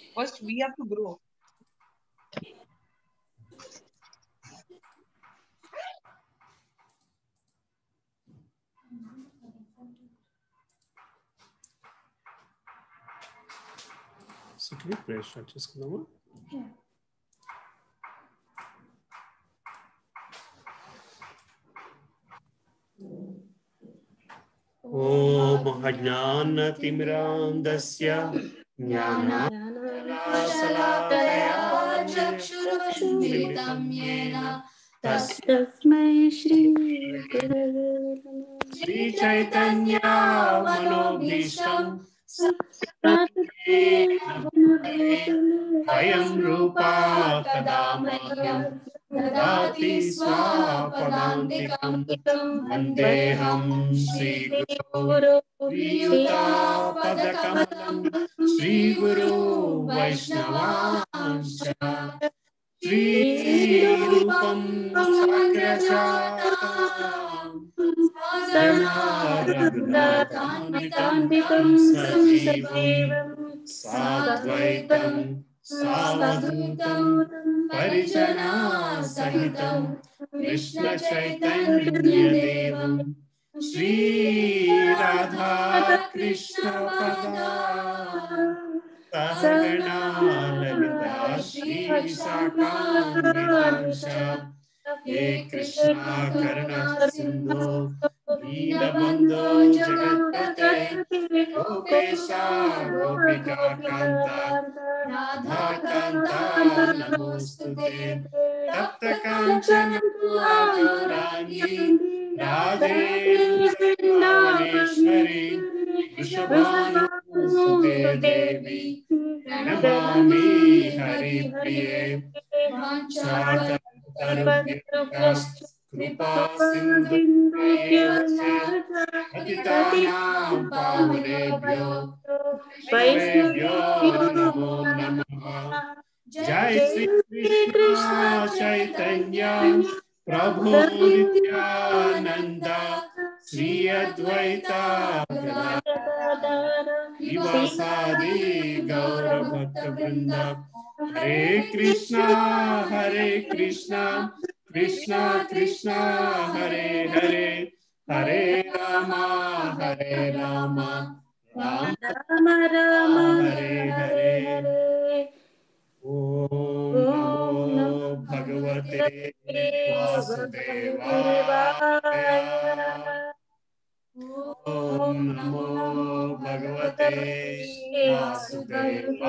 First, we have to grow. So can we pray start చేసుకుందామా? ఓం అజ్ఞానతిమిరాంధస్య జ్ఞానాంజనశలాకయా చక్షురున్మిలితం యేన తస్మై శ్రీ గురవే నమః. శ్రీ చైతన్య మనోభీష్టం స్వయం రూపా కదా మహ్యం దదాతి స్వపదాంతికం వందేహం శ్రీగురో శ్రీయుతాపదకమలం శ్రీగురు వైష్ణవాంశ శ్రీరూపం సాగ్రజాతం సనారఘునాథాన్వితం సజీవం సాద్వైతం సావధూతం పరిజనా సహితం కృష్ణ చైతన్యదేవం శ్రీ రాధా కృష్ణ పదా సహగణా లలితా శ్రీ విశాఖాన్వితాంశ హే కృష్ణ కరుణా సింధో దీనబంధో జగత్పతే గోపేశ గోపికా కాంత రాధా కాంత నమోస్తుతే తప్త కాంచన రాణి రాధే వృందావనేశ్వరి వృషభానుసుతే దేవి ప్రణమామి హరిప్రియే కృపా సింధుభ్యో పతితానాం పావనేభ్యో వైష్ణవేభ్యో నమో నమః. జై శ్రీ కృష్ణ చైతన్య ప్రభు నిత్యానంద శ్రీ అద్వైత శ్రీవాసాది గౌర భక్త బృంద హరే కృష్ణ కృష్ణ కృష్ణ హరే హరే హరే రామ రామ రామ రామ హరే హరే. ఓం నమో భగవతే వాసుదేవాయ. ఓం నమో భగవతే వాసుదేవాయ.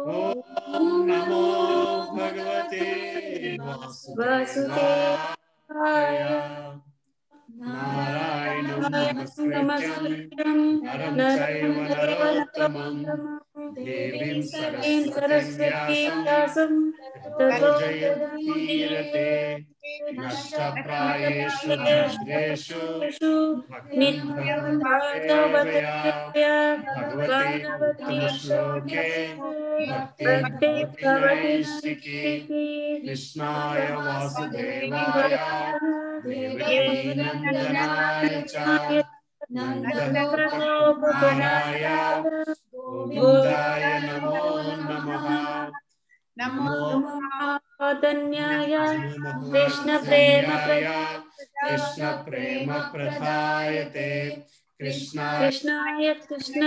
ఓం నమో భగవతే వాసుదేవాయ. నారాయణం నమస్కృత్యం నరం చైవ నరోత్తమం దేవీం సరస్వతీం వ్యాసం తతో జయముదీరతే. నష్టప్రాయేషు భద్రేషు నిత్యం భాగవతేయ భగవతి శ్లోకే భక్తి భవతి కృష్ణాయ వాసుదేవాయ దేవకీ నందనాయ చ నందగోపకుమారాయ గోవిందాయ నమో నమః. Namo ధన్యాయ కృష్ణ ప్రేమ కృష్ణ ప్రేమ ప్రదాయతే కృష్ణాయ కృష్ణ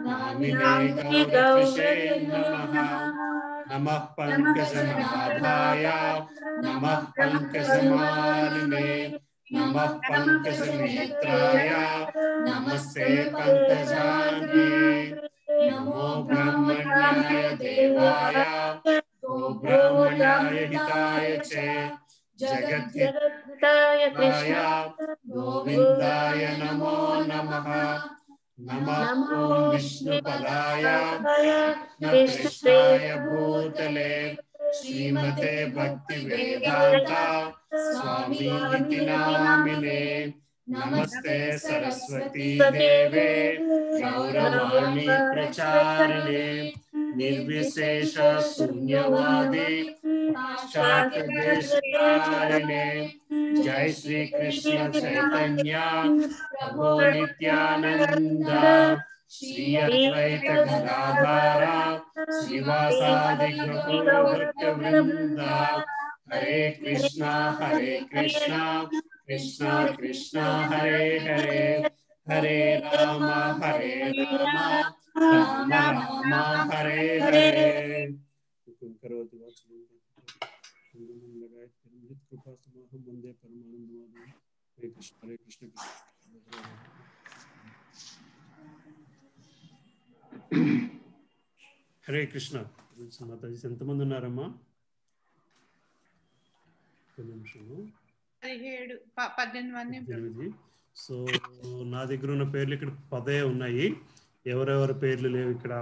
నామినే గౌరవే నమః. నమః పంకజనాభాయ నమః పంకజమాలినే నమః పంకజనేత్రాయ నమస్తే పంకజాన్యే. నమో బ్రహ్మణ్యాయ దేవాయ గో బ్రాహ్మణాయ హితాయ చ జగద్ధితాయ గోవిందాయ నమో నమః. నమః ఓం విష్ణుపదాయ కృష్ణాయ భూతలే శ్రీమతే భక్తి వేదాంత స్వామీతి నామినే. నమస్తే సరస్వతీ దేవే గౌరవాణి ప్రచారిణే నిర్విశేష శూన్యవాది పాశ్చాత్యదేశకారిణే. జై శ్రీ కృష్ణ చైతన్య ప్రభు నిత్యానంద శ్రీ అద్వైత గదాధార శ్రీవాసాది గౌరభక్త వృంద. హరే కృష్ణ కృష్ణ కృష్ణ హరే హరే, హరే రామ రామ రామ హరే హరే. హరే కృష్ణ హరే కృష్ణ. మాతాజీ ఎంతమంది ఉన్నారమ్మా? 18 మంది. సో నా దగ్గర ఉన్న పేర్లు ఇక్కడ 10 ఉన్నాయి. ఎవరెవరి పేర్లు లేవు ఇక్కడ.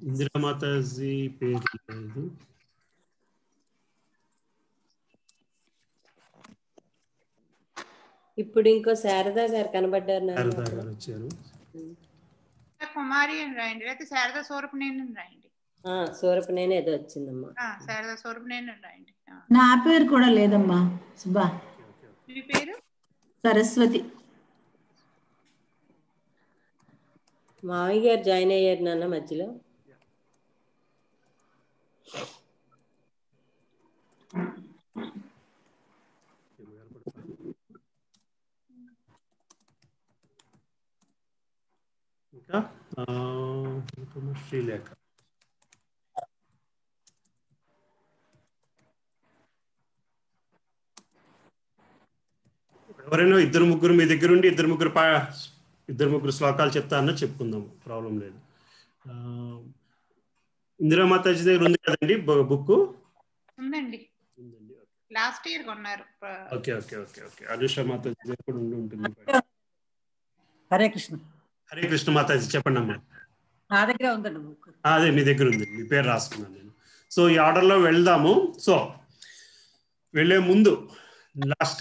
ఇందిరా మాతాజీ పేరు లేదు. ఇప్పుడు ఇంకో శారదా గారు కనబడ్డారు. శారదా గారు వచ్చారు. కుమారి అని రాయండి, లేకపోతే శారదా స్వరూపనేని అని రాయండి. స్వరూపనేని ఏదో వచ్చిందమ్మా. శారదా స్వరూపనేని అని రాయండి. నా పేరు కూడా లేదమ్మా. సుబ్బా. మీ పేరు? సరస్వతి. మావయ్య గారు జాయిన్ అయ్యారు నాన్న మధ్యలో. ఇంకా శ్రీలేఖ. ఎవరైనా ఇద్దరు ముగ్గురు మీ దగ్గర ఉండి ఇద్దరు ముగ్గురు శ్లోకాలు చెప్తారన్నా చెప్పుకుందాం, ప్రాబ్లం లేదు. ఇందిరా మాతాజీ దగ్గర ఉంది కదండి బుక్? ఉందండి, లాస్ట్ ఇయర్ కొన్నారు. Okay okay okay okay. Anusha Mataji దగ్గర కూడా ఉంటుంది. హరే కృష్ణ. హరే కృష్ణ మాతాజీ చెప్పండి అమ్మా. నా దగ్గర ఉందండి బుక్. అదే మీ దగ్గర ఉంది, మీ పేరు రాసుకున్నాను నేను. సో ఈ ఆర్డర్లో వెళ్దాము. సో వెళ్ళే ముందు లాస్ట్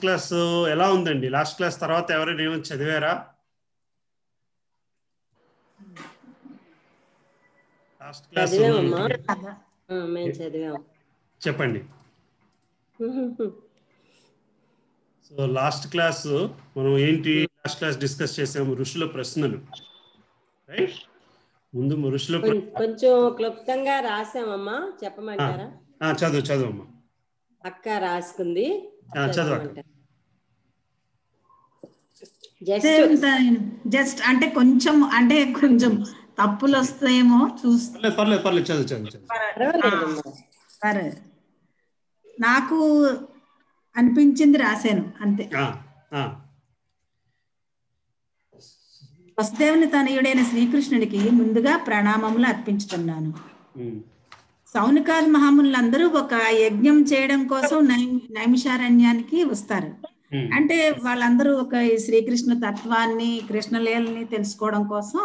క్లాస్ ఎలా ఉందండి? లాస్ట్ క్లాస్ తర్వాత ఎవరైనా ఏమైనా చదివారా? లాస్ట్ క్లాస్ చెప్పండి. సో లాస్ట్ క్లాస్ మనం ఏంటి లాస్ట్ క్లాస్ డిస్కస్ చేసాము? ఋషుల ప్రశ్నలు, రైట్? ముందు ఋషుల కొంచెం క్లుప్తంగా రాసామమ్మా, చెప్పమంటారా? చదువమ్మా. అక్క రాసుకుంది, జస్ట్ అంటే కొంచెం తప్పులు వస్తాయేమో చూస్తే. పర్లేదు చదువు. సరే, నాకు అనిపించింది రాశాను అంతే. వసుదేవుని తనయుడైన శ్రీకృష్ణుడికి ముందుగా ప్రణామములు అర్పించుతున్నాను. సౌనికాది మహామునులందరూ ఒక యజ్ఞం చేయడం కోసం నైమిషారణ్యానికి వస్తారు. అంటే వాళ్ళందరూ ఒక శ్రీకృష్ణ తత్వాన్ని, కృష్ణలీలని తెలుసుకోవడం కోసం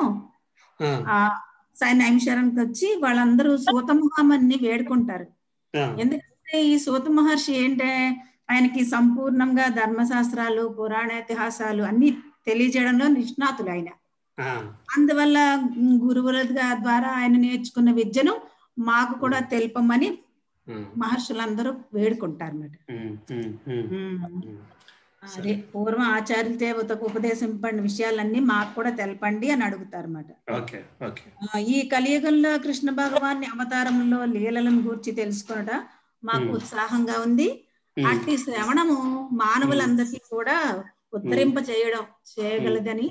నైమిషారణ్యానికి వచ్చి వాళ్ళందరూ సూత మహాముని వేడుకుంటారు. ఎందుకంటే ఈ సూత మహర్షి ఆయనకి సంపూర్ణంగా ధర్మశాస్త్రాలు, పురాణేతిహాసాలు అన్ని తెలియజేయడంలో నిష్ణాతులు ఆయన. అందువల్ల గురువుల ద్వారా ఆయన నేర్చుకున్న విద్యను మాకు కూడా తెలుపమని మహర్షులందరూ వేడుకుంటారు అన్నమాట. అదే పూర్వం ఆచార్యుల దేవతకు ఉపదేశింపడిన విషయాలన్నీ మాకు కూడా తెలపండి అని అడుగుతారు అన్నమాట. ఈ కలియుగంలో కృష్ణ భగవాన్ అవతారంలో లీలలను గూర్చి తెలుసుకొనట మాకు ఉత్సాహంగా ఉంది. అట్టి శ్రవణము మానవులందరికీ కూడా ఉద్ధరింప చేయగలదని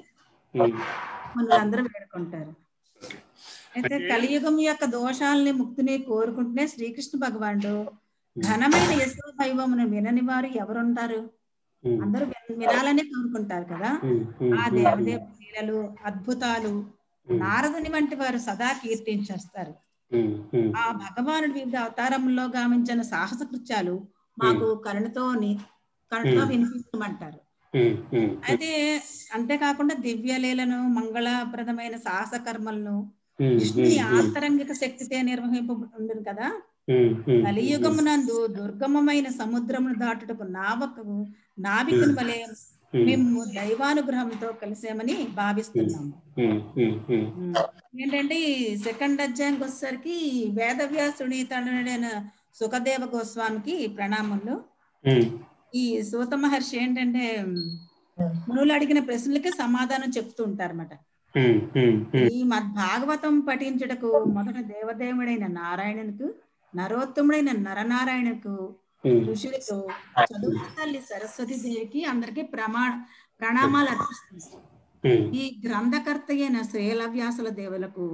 మనందరూ వేడుకుంటారు. అయితే కలియుగం యొక్క దోషాలని, ముక్తిని కోరుకుంటూనే శ్రీకృష్ణ భగవానుడు ఘనమైన యశోవైభవమును వినని వారు ఎవరుంటారు? అందరూ వినాలని కోరుకుంటారు కదా. ఆ దేవదేవ లీలలు, అద్భుతాలు నారదుని వంటి వారు సదా కీర్తించేస్తారు. ఆ భగవానుడు వివిధ అవతారంలో గావించిన సాహస కృత్యాలు మాకు కరుణతో వినిపించమంటారు. అయితే అంతేకాకుండా దివ్యలీలను, మంగళప్రదమైన సాహస కర్మలను విష్ణుని ఆంతరంగిక శక్తితే నిర్వహింపబడింది కదా. కలియుగమునందు దుర్గమమైన సముద్రమును దాటుటకు నావికుని వలె మేము దైవానుగ్రహంతో కలిసామని భావిస్తున్నాము. ఏంటంటే ఈ సెకండ్ అధ్యాయంకి వచ్చేసరికి వేదవ్యాసుడి తండ్రినైన సుఖదేవ గోస్వామికి ప్రణామములు. ఈ సూత మహర్షి ఏంటంటే మునులు అడిగిన ప్రశ్నలకి సమాధానం చెప్తూ ఉంటారన్నమాట. ఈ భాగవతం పఠించుటకు మొదట దేవదేవుడైన నారాయణునికి, నరోత్తముడైన నరనారాయణకు, ఋషులతో చదువు తల్లి సరస్వతి దేవికి అందరికి ప్రణామాలు అర్పిస్తుంది. ఈ గ్రంథకర్త అయిన శ్రీలవ్యాసుల దేవులకు,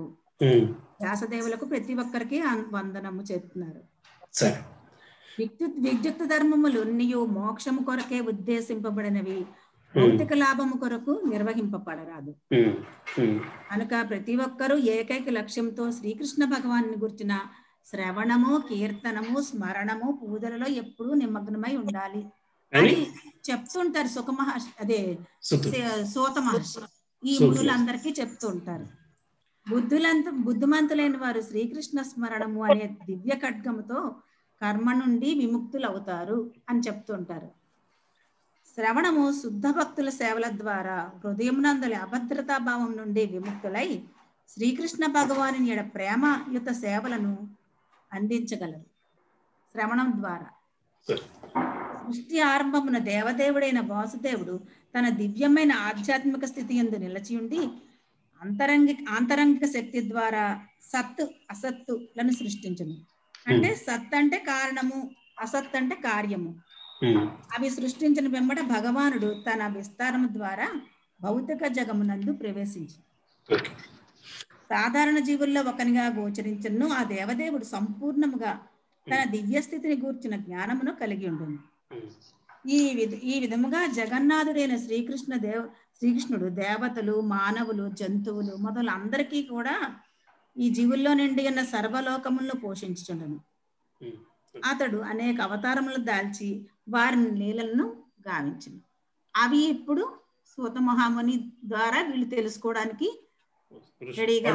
వ్యాసదేవులకు ప్రతి ఒక్కరికి వందనము చేస్తున్నారు. విద్యుక్త ధర్మములు నీయు మోక్షము కొరకే ఉద్దేశింపబడినవి, భౌతిక లాభము కొరకు నిర్వహింపబడరాదు. కనుక ప్రతి ఒక్కరూ ఏకైక లక్ష్యంతో శ్రీకృష్ణ భగవాన్ని గురించిన శ్రవణము, కీర్తనము, స్మరణము, పూజలలో ఎప్పుడూ నిమగ్నమై ఉండాలి అని చెప్తుంటారు సుఖ మహర్షి, అదే సూత మహర్షి. ఈ మునులందరికీ చెప్తూ ఉంటారు. బుద్ధిమంతులైన వారు శ్రీకృష్ణ స్మరణము అనే దివ్య ఖడ్గముతో కర్మ నుండి విముక్తులు అవుతారు అని చెప్తుంటారు. శ్రవణము శుద్ధ భక్తుల సేవల ద్వారా హృదయమునందలి అభద్రతా భావం నుండి విముక్తులై శ్రీకృష్ణ భగవాని యొక్క ప్రేమయుత సేవలను అందించగలరు. శ్రవణం ద్వారా సృష్టి ఆరంభమున దేవదేవుడైన వాసుదేవుడు తన దివ్యమైన ఆధ్యాత్మిక స్థితి యందు నిలిచి ఉండి ఆంతరంగిక శక్తి ద్వారా సత్తు అసత్తులను సృష్టించును. అంటే సత్ అంటే కారణము, అసత్ అంటే కార్యము. అవి సృష్టించిన వెంబడ భగవానుడు తన విస్తారము ద్వారా భౌతిక జగమునందు ప్రవేశించు సాధారణ జీవుల్లో ఒకనిగా గోచరించను. ఆ దేవదేవుడు సంపూర్ణముగా తన దివ్య స్థితిని గూర్చిన జ్ఞానమును కలిగి ఉండును. ఈ విధముగా జగన్నాథుడైన శ్రీకృష్ణుడు దేవతలు, మానవులు, జంతువులు మొదలు అందరికీ కూడా ఈ జీవుల్లో నిండి ఉన్న సర్వలోకములను పోషించుచుండను. అతడు అనేక అవతారములు దాల్చి వారిని లీలలను గావించను. అవి ఇప్పుడు సూత మహాముని ద్వారా వీళ్ళు తెలుసుకోవడానికి రెడీగా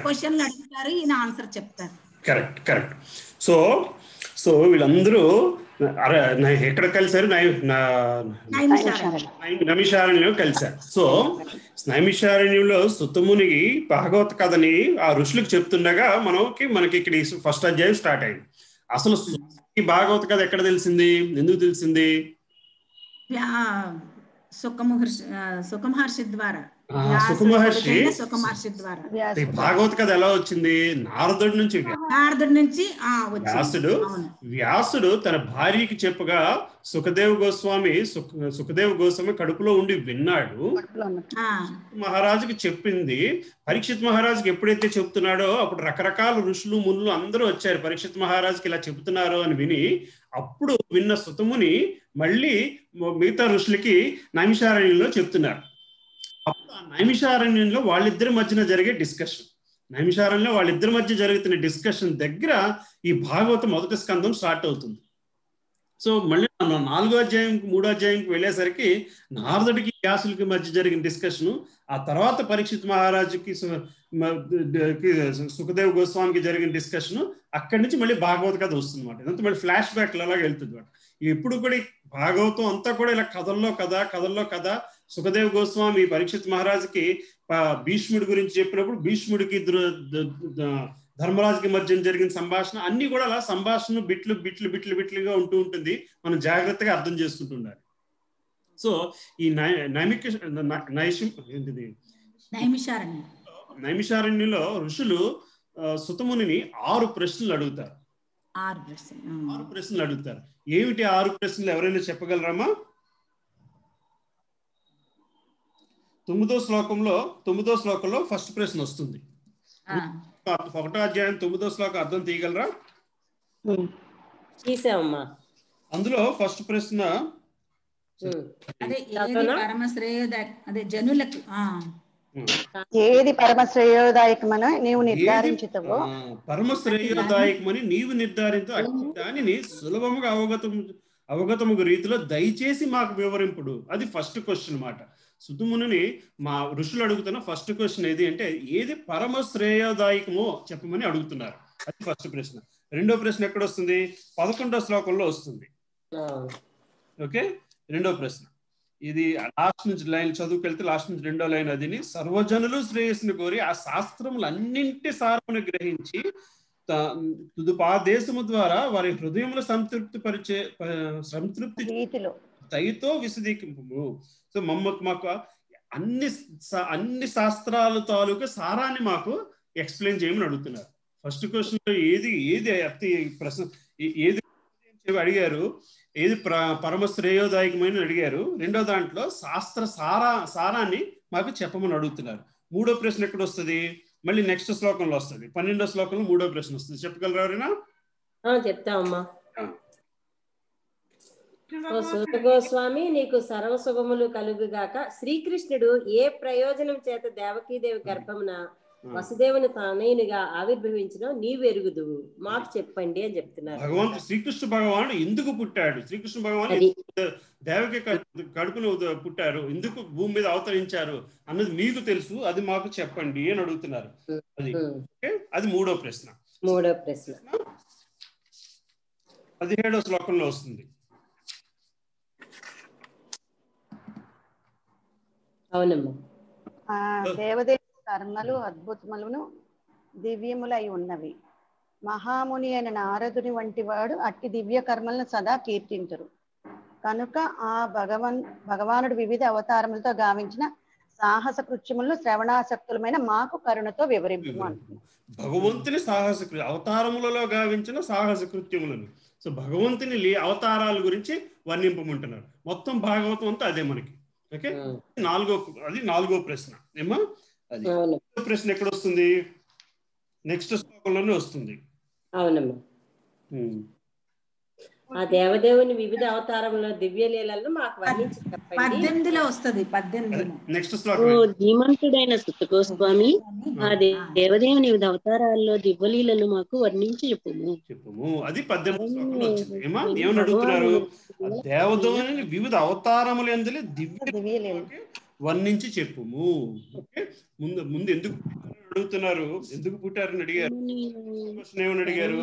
క్వశ్చన్లు అడుగుతారు, ఈయన ఆన్సర్ చెప్తారు. Correct correct. సో వీళ్ళందరూ ఎక్కడ కలిశారు? నైమిషారణ్యంలో కలిశారు. సో నైమిషారణ్యంలో సుతమునికి భాగవత కథని ఆ ఋషులకు చెప్తుండగా మనకి ఇక్కడ ఫస్ట్ అధ్యాయం స్టార్ట్ అయింది. అసలు భాగవత కథ ఎక్కడ తెలిసింది, ఎందుకు తెలిసింది? సుఖమహర్షి ద్వారా. భాగవత కథ ఎలా వచ్చింది? నారదుడి నుంచి. వ్యాసుడు తన భార్యకి చెప్పగా సుఖదేవ్ గోస్వామి కడుపులో ఉండి విన్నాడు. మహారాజుకి చెప్పింది. పరీక్షిత్ మహారాజుకి ఎప్పుడైతే చెప్తున్నాడో అప్పుడు రకరకాల ఋషులు, మునులు అందరూ వచ్చారు. పరీక్షిత్ మహారాజుకి ఇలా చెబుతున్నారు అని విని అప్పుడు విన్న సుతముని మళ్ళీ మిగతా ఋషులకి నైమిషారణ్యంలో చెప్తున్నారు. అప్పుడు ఆ నైమిషారణ్యంలో వాళ్ళిద్దరి మధ్యన జరిగే డిస్కషన్, నైమిషారణ్యంలో వాళ్ళిద్దరి మధ్య జరుగుతున్న డిస్కషన్ దగ్గర ఈ భాగవత మొదటి స్కందం స్టార్ట్ అవుతుంది. సో మళ్ళీ 4వ అధ్యాయం 3వ అధ్యాయంకి వెళ్ళేసరికి నారదుడికి వ్యాసులకి మధ్య జరిగిన డిస్కషను, ఆ తర్వాత పరీక్షిత్ మహారాజుకి సుఖదేవ్ గోస్వామికి జరిగిన డిస్కషను, అక్కడి నుంచి మళ్ళీ భాగవత కథ వస్తుంది అనమాట. ఇదంతా మళ్ళీ ఫ్లాష్ బ్యాక్ లాగా వెళ్తుంది అనమాట. ఎప్పుడు కూడా భాగవతం అంతా కూడా ఇలా కథల్లో కథ. సుఖదేవ్ గోస్వామి పరీక్షిత్ మహారాజుకి భీష్ముడి గురించి చెప్పినప్పుడు భీష్ముడికి ధర్మరాజుకి మధ్య జరిగిన సంభాషణ అన్ని కూడా అలా సంభాషణ బిట్లుగా ఉంటూ ఉంటుంది. మనం జాగ్రత్తగా అర్థం చేసుకుంటుండాలి. సో ఈ నైమిషారణ్యంలో ఋషులు సుతమునిని 6 ప్రశ్నలు అడుగుతారు. 6 ప్రశ్నలు అడుగుతారు. ఏమిటి 6 ప్రశ్నలు? ఎవరైనా చెప్పగలరామా? 9వ శ్లోకంలో ఫస్ట్ ప్రశ్న వస్తుంది. 1వ అధ్యాయం 9వ శ్లోకం అర్థం తీయగలరా? అందులో ఫస్ట్ ప్రశ్న ఏది పరమశ్రేయోదాయకమని నీవు నిర్ధారించుతావో, పరమశ్రేయోదాయకమని నీవు నిర్ధారించు దానిని సులభముగా అవగతముగా రీతిలో దయచేసి మాకు వివరింపుడు. అది ఫస్ట్ క్వశ్చన్ అన్నమాట. సుతముని మా ఋషులు అడుగుతున్న ఫస్ట్ క్వశ్చన్ ఏది అంటే ఏది పరమ శ్రేయోదాయకమో చెప్పమని అడుగుతున్నారు. అది ఫస్ట్ ప్రశ్న. రెండో ప్రశ్న ఎక్కడ వస్తుంది? 11వ శ్లోకంలో వస్తుంది. ఓకే, రెండో ప్రశ్న ఇది లాస్ట్ నుంచి లైన్ చదువుకెళ్తే లాస్ట్ నుంచి 2వ లైన్. అదిని సర్వజనులు శ్రేయస్సును కోరి ఆ శాస్త్రములన్నింటి సారమును గ్రహించి తుదుపాదేశము ద్వారా వారి హృదయములు సంతృప్తి దయతో విశదీకింపు. సో మాకు అన్ని శాస్త్రాల తాలూకు సారాన్ని మాకు ఎక్స్ప్లెయిన్ చేయమని అడుగుతున్నారు. ఫస్ట్ క్వశ్చన్ లో ఏది ప్రశ్న ఏది అడిగారు, ఏది పరమ శ్రేయోదాయకమైన అడిగారు. రెండో దాంట్లో శాస్త్ర సారాన్ని మాకు చెప్పమని అడుగుతున్నారు. మూడో ప్రశ్న ఎక్కడ వస్తుంది? మళ్ళీ నెక్స్ట్ శ్లోకంలో వస్తుంది. 12వ శ్లోకంలో మూడో ప్రశ్న వస్తుంది. చెప్పగలరా ఎవరైనా? చెప్తామమ్మా. సూత గోస్వామి, నీకు సర్వశుభములు కలుగుగాక. శ్రీకృష్ణుడు ఏ ప్రయోజనం చేత దేవకీదేవి గర్భమున వసుదేవుని తనయునిగా ఆవిర్భవించిన నీవు ఎరుగుదువు, మాకు చెప్పండి అని చెప్తున్నారు. భగవంతుడు శ్రీకృష్ణ భగవానుడు ఎందుకు పుట్టాడు, శ్రీకృష్ణ భగవాను దేవకి కడుపును పుట్టారు, ఎందుకు భూమి మీద అవతరించారు అన్నది మీకు తెలుసు, అది మాకు చెప్పండి అని అడుగుతున్నారు. అది మూడో ప్రశ్న. 17వ శ్లోకంలో వస్తుంది. అవునమ్మా. దేవదేవ కర్మలు అద్భుతములను దివ్యములై ఉన్నవి. మహాముని అయిన నారదుని వంటి వాడు అట్టి దివ్య కర్మలను సదా కీర్తించరు. కనుక ఆ భగవానుడు వివిధ అవతారములతో గావించిన సాహస కృత్యములను శ్రవణాసక్తులమైన మాకు కరుణతో వివరింపు అంటున్నాం. భగవంతుని సాహస అవతారములలో గావించిన సాహస కృత్యములను, సో భగవంతుని అవతారాల గురించి వర్ణింపమంటున్నారు. మొత్తం భాగవతం అంతా అదే మనకి. ఓకే, నాలుగో ప్రశ్న ఏమా? అది ప్రశ్న ఎక్కడ వస్తుంది? నెక్స్ట్ శ్లోకంలోనే వస్తుంది. అవునమ్మా. ఆ దేవదేవుని వివిధ అవతారముల దివ్య లీలలను మాకు వర్ణించి చెప్పండి. 18లో వస్తుంది. 18 నెక్స్ట్ శ్లోకం. ధీమంతుడైన సూత గోస్వామి, ఆ దేవదేవుని వివిధ అవతారాల్లో దివ్యలీలను మాకు వర్ణించి చెప్పుము. అది 18వ శ్లోకంలో వచ్చింది. ఏమని అడుగుతున్నారు? దేవదేవుని వివిధ అవతారములు ఎందులో దివ్య వర్ణించి చెప్పుము. ఓకే, ముందు ఎందుకు అడుగుతున్నారు? ఎందుకు పుట్టారని అడిగారు. ఏమని అడిగారు?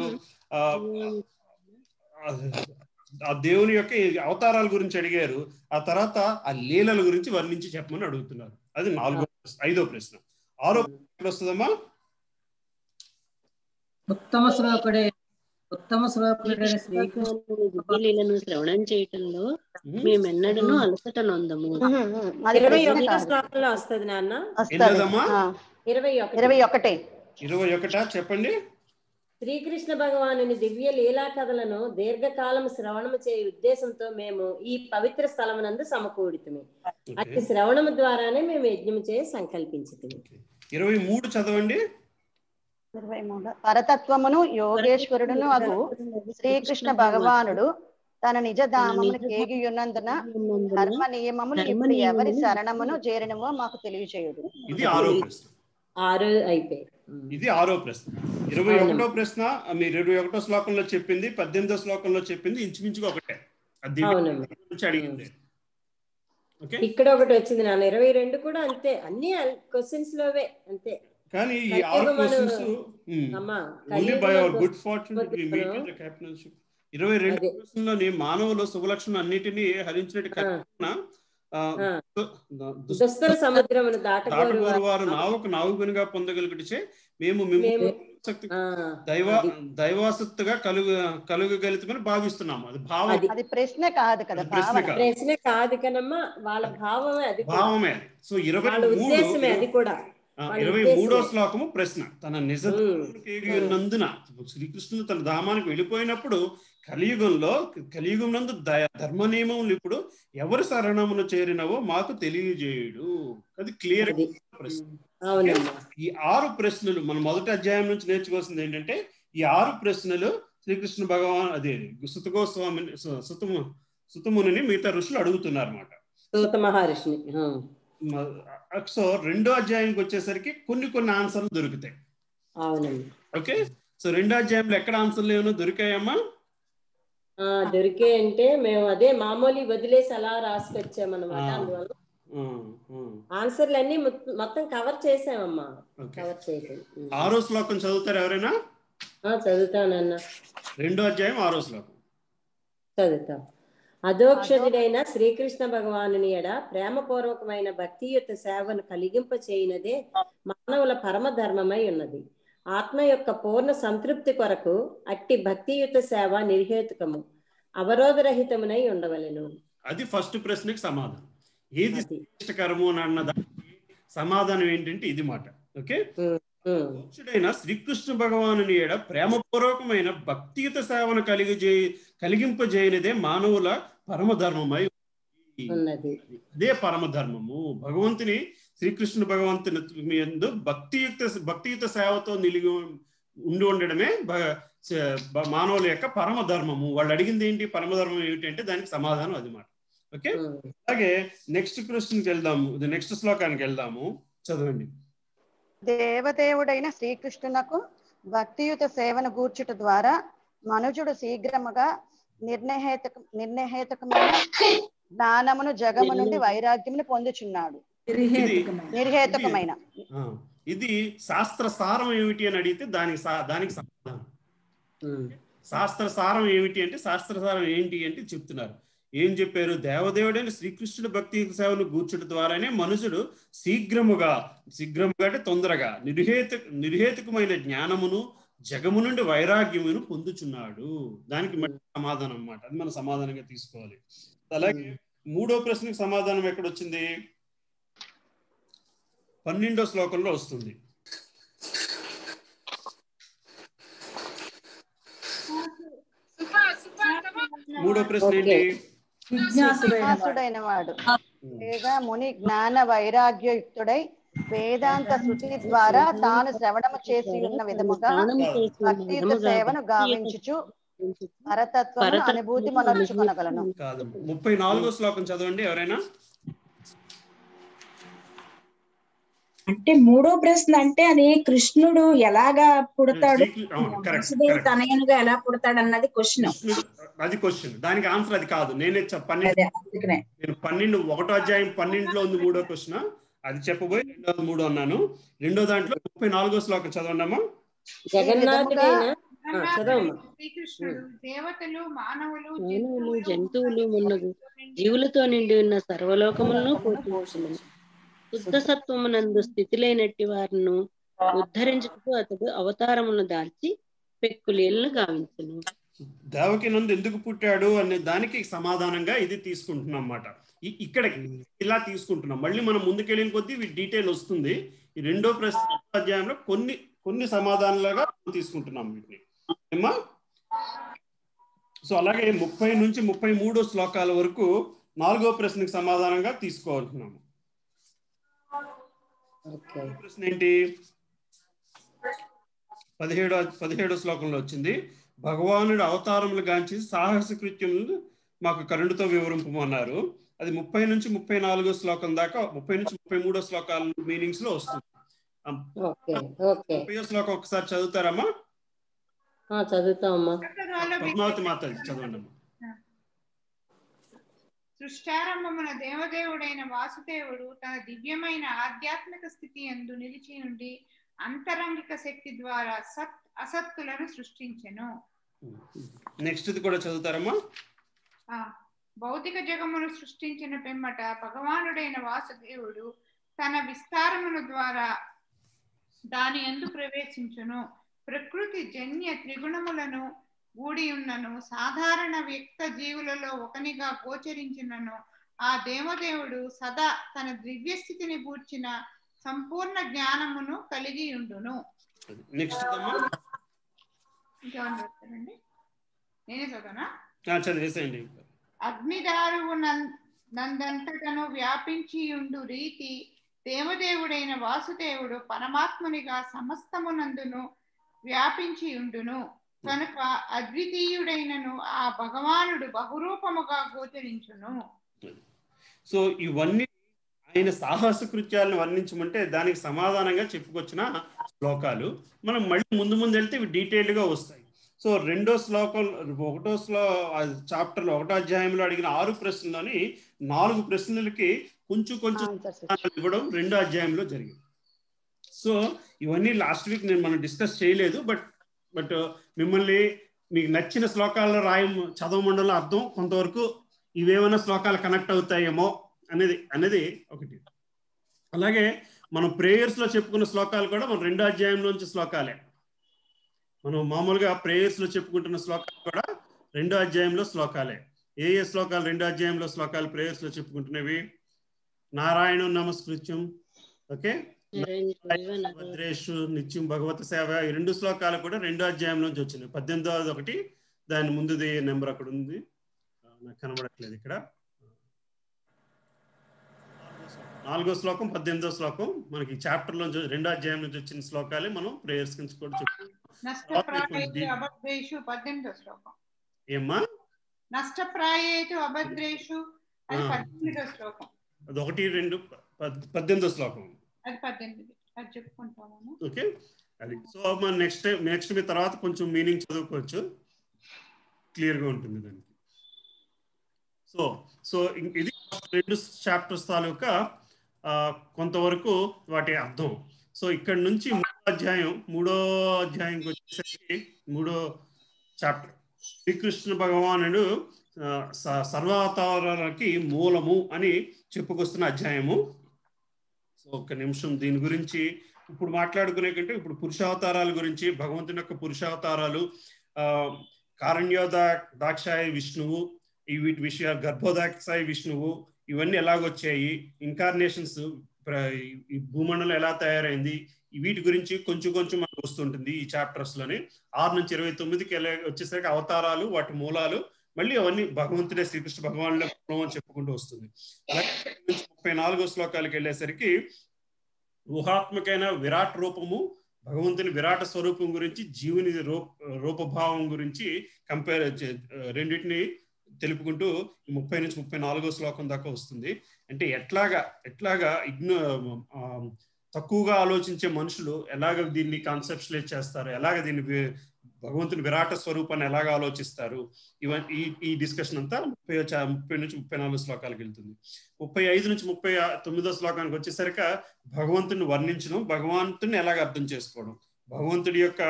ఆ దేవుని యొక్క అవతారాల గురించి అడిగారు. ఆ తర్వాత ఆ లీలల గురించి వర్ణించి చెప్పమని అడుగుతున్నారు. అది 5వ ప్రశ్న. 6వ ప్రశ్న వస్తుందమ్మా. ఉత్తమ శ్లోకుడైన శ్రీకృష్ణుని శ్రవణం చేయటంలో మేమెన్నడూ అలసట నొందము. 21వ శ్లోకంలో వస్తుంది నాన్న. 21 చెప్పండి. శ్రీకృష్ణ భగవానుని దివ్య లీలా కథలను దీర్ఘకాలం శ్రవణము చేయ ఉద్దేశంతో మేము ఈ పవిత్ర స్థలమునందు సమకూడితిమి. అట్టి శ్రవణము ద్వారానే మేము యజ్ఞము చేయ సంకల్పించితిమి. 23 చదవండి. 23 పరతత్వమును యోగేశ్వరుడును అగు శ్రీకృష్ణ భగవానుడు తన నిజ ధామమును కేగియున్నందున ధర్మ నియమములు ఇప్పుడు ఎవరి శరణమును చేరినమో మాకు తెలియచేయుడు. ఇది 6వ ప్రశ్న. 6 అయిపోయి. ఇది 6వ ప్రశ్న. 21వ ప్రశ్న మీరు 21వ శ్లోకంలో చెప్పింది, 18వ శ్లోకంలో చెప్పింది ఇంచుమించుగా ఒకటే. అడిగింది. ఇక్కడ ఒకటి వచ్చింది నాన్న. 22 కూడా అంతే. అన్ని క్వశ్చన్స్ లోవే అంతే. కానీ ఈ 6 questions only by our good fortune we meet with the captainship. 22 క్వశ్చన్లోని మానవుల శుభలక్షణం అన్నిటినీ హరించినట్టు కన్నా దుస్తర సముద్రమును దాటగోరు వారు నావుకునిగా పొందగలిగితే మేము దైవాసక్తిగా కలుగగలుగుతామని భావిస్తున్నాము. అది భావం, అది ప్రశ్న కాదు కదా. ప్రశ్న కాదు కనమ్మా, వాళ్ళ భావమే. అది భావమే. సో 23వ శ్లోకము ప్రశ్న. తన నిజనందున శ్రీకృష్ణుడు తన ధామానికి వెళ్ళిపోయినప్పుడు కలియుగం నందు ధర్మ నియమములు ఇప్పుడు ఎవరి శరణమును చేరినవో మాకు తెలియజేయుడు. అది క్లియర్ ప్రశ్న. ఈ 6 ప్రశ్నలు మనం మొదటి అధ్యాయం నుంచి నేర్చుకోవాల్సింది ఏంటంటే, ఈ 6 ప్రశ్నలు శ్రీకృష్ణ భగవాన్ అదే సుతముని మిగతా ఋషులు అడుగుతున్నారు అన్నమాట. సూత మహర్షిని. సో 2వ అధ్యాయానికి వచ్చేసరికి కొన్ని ఆన్సర్లు దొరుకుతాయి. ఓకే, సో 2వ అధ్యాయంలో ఎక్కడ ఆన్సర్లు ఏమైనా దొరికాయమ్మా? దొరికే అంటే మేము అదే మామూలు వదిలేసి అలా రాసుకొచ్చామన్నమాట. అందువల్ల ఆన్సర్లు అన్ని మొత్తం కవర్ చేసామమ్మా. కవర్ చేసాం. 6వ శ్లోకం చదువుతారు ఎవరైనా? చదువుతానన్న. 2వ అధ్యాయం 6వ శ్లోకం చదువుతా. అధోక్షజుడైన శ్రీకృష్ణ భగవానుని ఎడ ప్రేమపూర్వకమైన భక్తియుత సేవను కలిగింప చేయనదే మానవుల పరమ ధర్మమై ఉన్నది. ఆత్మ యొక్క పూర్ణ సంతృప్తి కొరకు అట్టి భక్తియుత సేవ నిర్హేతుకము, అవరోధరహితమునై ఉండవలెను. అది ఫస్ట్ ప్రశ్నకి సమాధానం. ఏది శ్రేష్టకరము అని అన్న దానికి సమాధానం ఏంటంటే ఇది మాట. ఓకే, పూజ్యుడైన శ్రీకృష్ణ భగవానుని ఏడ ప్రేమపూర్వకమైన భక్తియుత సేవను కలిగింపజేయనిదే మానవుల పరమధర్మమై అదే పరమధర్మము. భగవంతుని శ్రీకృష్ణ భగవంతుని యందు భక్తియుత సేవతో నిలిగి ఉండి ఉండడమే మానవుల యొక్క పరమధర్మము. వాళ్ళు అడిగింది ఏంటి, పరమధర్మం ఏమిటి అంటే దానికి సమాధానం అది మాట. ఓకే, అలాగే నెక్స్ట్ క్వశ్చన్కి వెళ్దాము, నెక్స్ట్ శ్లోకానికి వెళ్దాము. చదవండి. దేవదేవుడైన శ్రీకృష్ణునకు భక్తియుత సేవను గూర్చుట ద్వారా మనుజుడు శీఘ్రముగా నిర్ణయహేతుకమైన జ్ఞానమును జగము నుండి వైరాగ్యమును పొందుచున్నాడు. నిర్హేతుకమైన ఇది శాస్త్ర సారం ఏమిటి అని అడిగితే దానికి సమాధానం. శాస్త్ర సారం ఏమిటి అంటే శాస్త్ర సారం ఏంటి అంటే చెప్తున్నారు. ఏం చెప్పారు? దేవదేవుడైన శ్రీకృష్ణుడు భక్తి సేవను గూర్చుట ద్వారానే మనుషుడు శీఘ్రముగా అంటే తొందరగా నిర్హేతుకమైన జ్ఞానమును జగము నుండి వైరాగ్యమును పొందుచున్నాడు. దానికి మళ్ళీ సమాధానం అన్నమాట. అది మనం సమాధానంగా తీసుకోవాలి. అలాగే మూడో ప్రశ్నకు సమాధానం ఎక్కడొచ్చింది? 12వ శ్లోకంలో వస్తుంది. మూడో ప్రశ్న ఏంటి? జిజ్ఞాసుడైన వాడు లేదా ముని జ్ఞాన వైరాగ్యయుక్తుడై వేదాంత శృతి ద్వారా తాను శ్రవణము చేసి ఉన్న విధముగా భక్తియుత సేవను గావించుచు పరతత్వమును అనుభూతి మనర్చుకొనగలను. 34వ శ్లోకం చదవండి ఎవరైనా. అంటే మూడో ప్రశ్న అంటే అది కృష్ణుడు ఎలాగా పుడతాడు, వసుదేవ తనయునిగా ఎలా పుడతాడు అన్నది క్వశ్చన్. అది క్వశ్చన్, దానికి ఆన్సర్ అది కాదు. నేను 12 1వ అధ్యాయం 12లో ఉంది మూడో క్వశ్చన్, అది చెప్పబోయి 2వ 3 అన్నాను. రెండో దాంట్లో 34వ శ్లోకం చదవండమ్మా. శ్రీకృష్ణుడు దేవతలు మానవులు జంతువులు మున్నగు జీవులతో నిండి ఉన్న సర్వలోకములను పోషించును. శుద్ధ సత్వమునందు స్థితి లేనట్టి వారిను ఉద్ధరించుటకు అతడు అవతారమును దాల్చి పెక్కులీలను గావించును. దేవకి నందు ఎందుకు పుట్టాడు అనే దానికి సమాధానంగా ఇది తీసుకుంటున్నాం అన్నమాట. ఇక్కడికి ఇలా తీసుకుంటున్నాం. మళ్ళీ మనం ముందుకెళ్ళిన కొద్దీ డీటెయిల్ వస్తుంది. ఈ రెండో అధ్యాయంలో కొన్ని సమాధానాలుగా తీసుకుంటున్నాం వీటిని ఏమా. సో అలాగే 30 నుంచి 33 శ్లోకాల వరకు 4వ ప్రశ్నకు సమాధానంగా తీసుకోవాలనుకున్నాము. ప్రశ్న ఏంటి? 17వ శ్లోకంలో వచ్చింది. భగవానుడు అవతారములు గాంచి సాహస కృత్యములు మాకు కరుణతో వివరింపమన్నారు. అది 30 నుంచి 34వ శ్లోకం దాకా 30 నుంచి 33వ శ్లోకాల మీనింగ్స్ లో వస్తుంది. 30వ శ్లోకం ఒకసారి చదువుతారమ్మా? చదువుతామమ్మా. పద్మావతి మాతాజీ చదవండి అమ్మా. సృష్టారంభమున దేవదేవుడైన వాసుదేవుడు తన దివ్యమైన ఆధ్యాత్మిక స్థితి యందు నిలిచి ఉండి అంతరంగిక శక్తి ద్వారా అసత్తులను సృష్టించెను. నెక్స్ట్ ఇది కూడా చదువుతారమ్మా? భౌతిక జగమును సృష్టించిన పిమ్మట భగవానుడైన వాసుదేవుడు తన విస్తారమును ద్వారా దాని యందు ప్రవేశించును. ప్రకృతి జన్య త్రిగుణములను కూడి ఉన్నను సాధారణ వ్యక్త జీవులలో ఒకనిగా గోచరించినను ఆ దేవదేవుడు సదా తన దివ్య స్థితిని గూర్చిన సంపూర్ణ జ్ఞానమును కలిగి ఉండును. నేనే చదవనా? అగ్నిదారువు నందంతటను వ్యాపించి ఉండు రీతి దేవదేవుడైన వాసుదేవుడు పరమాత్మునిగా సమస్తమునందును వ్యాపించి ఉండును. కనుక అద్వితీయుడైనను ఆ భగవానుడు బహురూపముగా గోచరించును. సో ఇవన్నీ ఆయన సాహస కృత్యాలను వర్ణించమంటే దానికి సమాధానంగా చెప్పుకొచ్చిన శ్లోకాలు. మనం మళ్ళీ ముందు వెళ్తే ఇవి డీటెయిల్డ్ గా వస్తాయి. సో రెండో శ్లోకం 1వ చాప్టర్లో 1వ అధ్యాయంలో అడిగిన 6 ప్రశ్నలని 4 ప్రశ్నలకి కొంచెం ఇవ్వడం 2వ అధ్యాయంలో జరిగింది. సో ఇవన్నీ లాస్ట్ వీక్ మనం డిస్కస్ చేయలేదు. బట్ మిమ్మల్ని మీకు నచ్చిన శ్లోకాల్లో చదవమండలం అర్థం కొంతవరకు ఇవేమైనా శ్లోకాలు కనెక్ట్ అవుతాయేమో అనేది ఒకటి. అలాగే మనం ప్రేయర్స్ లో చెప్పుకున్న శ్లోకాలు కూడా మన 2వ అధ్యాయంలోంచి శ్లోకాలే. మనం మామూలుగా ప్రేయర్స్ లో చెప్పుకుంటున్న శ్లోకాలు కూడా 2వ అధ్యాయంలో శ్లోకాలే. ఏ శ్లోకాలు 2వ అధ్యాయంలో శ్లోకాలు ప్రేయర్స్ లో చెప్పుకుంటున్నవి? నారాయణ నమస్కృత్యం, ఓకే, భద్రేషు నిత్యం భగవత సేవ, ఈ 2 శ్లోకాలు కూడా 2వ అధ్యాయం నుంచి వచ్చినాయి. 18వ ఒకటి, దాని ముందుది నెంబర్ అక్కడ ఉంది, నాకు కనబడట్లేదు ఇక్కడ. 4వ శ్లోకం 18వ శ్లోకం మనకి చాప్టర్ లో 2వ అధ్యాయం నుంచి వచ్చిన శ్లోకాలే మనం ప్రేయర్స్ కింద కూడా చెప్పుకుంటాం. ఏమ్మా? నష్టప్రాయేతు అభద్రేషు అది 18వ శ్లోకం. అది 1, 2, 18వ శ్లోకం. అది 18 అది చెప్పుకుంటాము. ఓకే, అది. సో మనం నెక్స్ట్ మీ తర్వాత కొంచెం మీనింగ్ చదువుకోవచ్చు, క్లియర్ గా ఉంటుంది దానికి. సో ఇది 2 చాప్టర్స్ తాలూకా కొంతవరకు వాటి అర్థం. సో ఇక్కడ నుంచి 3వ అధ్యాయంకి వచ్చేసరికి 3వ చాప్టర్ శ్రీకృష్ణ భగవానుడు సర్వావతారాలకి మూలము అని చెప్పుకొస్తున్న అధ్యాయము. సో ఒక్క నిమిషం దీని గురించి ఇప్పుడు మాట్లాడుకునే కంటే ఇప్పుడు పురుషావతారాల గురించి, భగవంతుని యొక్క పురుషావతారాలు, కారణ్యోదాక్షాయ విష్ణువు, వీటి విషయాలు, గర్భోదాక్షాయ విష్ణువు, ఇవన్నీ ఎలాగొచ్చాయి, ఇన్కార్నేషన్స్, ఈ భూమండలం ఎలా తయారైంది, వీటి గురించి కొంచెం మనకు వస్తుంటుంది ఈ చాప్టర్స్ లోని. 6 నుంచి 29కి వచ్చేసరికి అవతారాలు, వాటి మూలాలు, మళ్ళీ అవన్నీ భగవంతుడే శ్రీకృష్ణ భగవానుడే మూలం అని చెప్పుకుంటూ వస్తుంది. అలాగే 34వ శ్లోకాలకు వెళ్ళేసరికి ఊహాత్మకైన విరాట్ రూపము, భగవంతుని విరాట స్వరూపం గురించి, జీవుని రూపభావం గురించి రెండింటిని తెలుపుకుంటూ 30 నుంచి 34వ శ్లోకం దాకా వస్తుంది. అంటే ఎట్లాగా తక్కువగా ఆలోచించే మనుషులు ఎలాగ దీన్ని కాన్సెప్షలైజ్ చేస్తారు, ఎలాగ దీన్ని భగవంతుని విరాట స్వరూపాన్ని ఎలాగ ఆలోచిస్తారు, ఈ డిస్కషన్ అంతా 30 నుంచి 34 శ్లోకాలకు వెళ్తుంది. 35 నుంచి 39వ శ్లోకానికి వచ్చేసరికి భగవంతుని వర్ణించడం, భగవంతుని ఎలాగ అర్థం చేసుకోవడం, భగవంతుడి యొక్క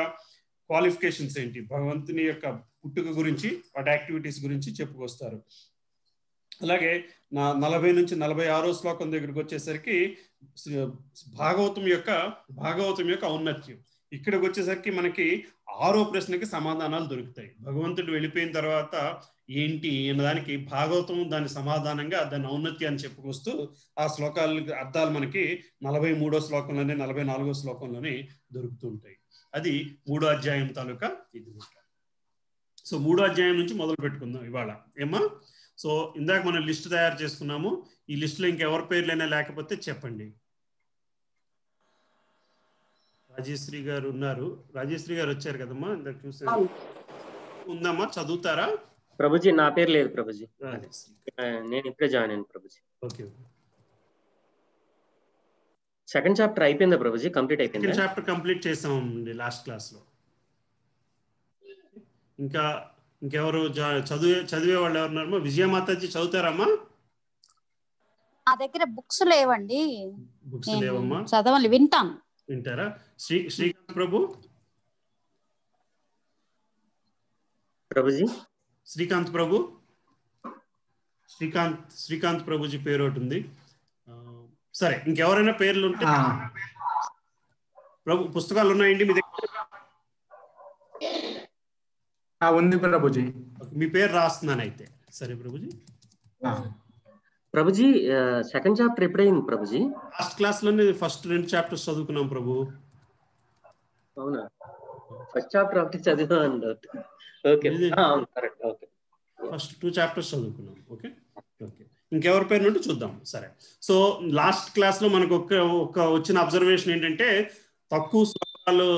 క్వాలిఫికేషన్స్ ఏంటి, భగవంతుని యొక్క పుట్టుక గురించి, వాటి యాక్టివిటీస్ గురించి చెప్పుకొస్తారు. అలాగే 40 నుంచి 46వ శ్లోకం దగ్గరికి వచ్చేసరికి భాగవతం యొక్క ఔన్నత్యం. ఇక్కడికి వచ్చేసరికి మనకి 6వ ప్రశ్నకి సమాధానాలు దొరుకుతాయి. భగవంతుడు వెళ్ళిపోయిన తర్వాత ఏంటి అన్నదానికి భాగవతం దాని సమాధానంగా దాని ఔన్నత్యాన్ని చెప్పుకొస్తూ ఆ శ్లోకాల అర్థాలు మనకి 43వ శ్లోకంలోనే 44వ శ్లోకంలోనే దొరుకుతూ ఉంటాయి. అది 3వ అధ్యాయం తాలూకా ఇది. సో 3వ అధ్యాయం నుంచి మొదలు పెట్టుకుందాం ఇవాళ. ఏమ్మా? సో ఇందాక మనం లిస్ట్ తయారు చేసుకున్నాము. ఈ లిస్ట్ లో ఇంకెవరి పేర్లైనా లేకపోతే చెప్పండి. రాజేశ్రీ గారు ఉన్నారు. రాజేశ్రీ గారు వచ్చారు కదమ్మా, ఇందాక చూసాను. ఉందమ్మా, చదువుతారా? ప్రభుజీ నా పేరు లేదు ప్రభుజీ, నేను ఇప్పుడే జాయిన్ అయ్యాను ప్రభుజీ. ఓకే, సెకండ్ చాప్టర్ అయిపోయిందా ప్రభుజీ? కంప్లీట్ అయిపోయింది. సెకండ్ చాప్టర్ కంప్లీట్ చేసామండి లాస్ట్ క్లాస్ లో. ఇంకెవరు చదివే వాళ్ళు ఎవరున్నారమ్మా? విజయమాతాజీ చదువుతారమ్మా? నా దగ్గర బుక్స్ లేవండి. బుక్స్ లేవమ్మా? చదవాలి, వింటారా? శ్రీకాంత్ ప్రభు. ప్రభుజీ శ్రీకాంత్ ప్రభుజీ పేరు ఒకటి ఉంది. సరే, ఇంకెవరైనా పేర్లు ఉంటే ప్రభు పుస్తకాలు ఉన్నాయండి మీ దగ్గర? ఉంది ప్రభుజీ. మీ పేరు రాస్తున్నాను అయితే. సరే Prabhuji. Prabhuji second chapter ఎప్పుడైంది Prabhuji? Last class లోనే ఫస్ట్ 2 చాప్టర్స్ చదువుకున్నాం ప్రభు. అవునా? ఫస్ట్ చాప్టర్ ఒకటి చదివాను. Okay, correct. Okay, first 2 chapters చదువుకున్నాం. ఓకే, ఇంకెవరి పేరు నుండి చూద్దాం. సరే, సో లాస్ట్ క్లాస్ లో మనకు ఒక వచ్చిన అబ్జర్వేషన్ ఏంటంటే, తక్కువ శ్లోకాలు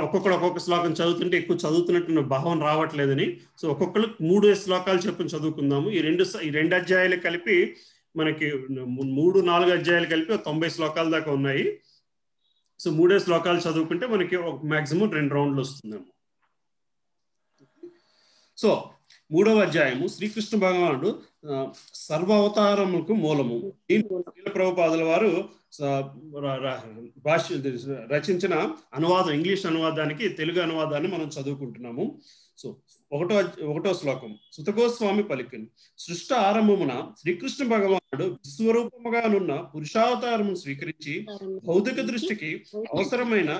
ఒక్కొక్క శ్లోకం చదువుతుంటే ఎక్కువ చదువుతున్నట్టు భావం రావట్లేదని. సో ఒక్కొక్కరు 3 శ్లోకాలు చెప్పని చదువుకుందాము. ఈ రెండు అధ్యాయాలు కలిపి మనకి 3-4 అధ్యాయాలు కలిపి 90 శ్లోకాల దాకా ఉన్నాయి. సో 3 శ్లోకాలు చదువుకుంటే మనకి మాక్సిమం 2 రౌండ్లు వస్తుందేమో. సో 3వ అధ్యాయము శ్రీకృష్ణ భగవానుడు సర్వావతారములకు మూలము. ప్రభుపాదుల వారు రచించిన అనువాదం, ఇంగ్లీష్ అనువాదానికి తెలుగు అనువాదాన్ని మనం చదువుకుంటున్నాము. సో 1వ శ్లోకం. సుతగోస్వామి పలికిను, సృష్టి ఆరంభమున శ్రీకృష్ణ భగవానుడు విశ్వరూపముగానున్న పురుషావతారమును స్వీకరించి భౌతిక దృష్టికి అవసరమైన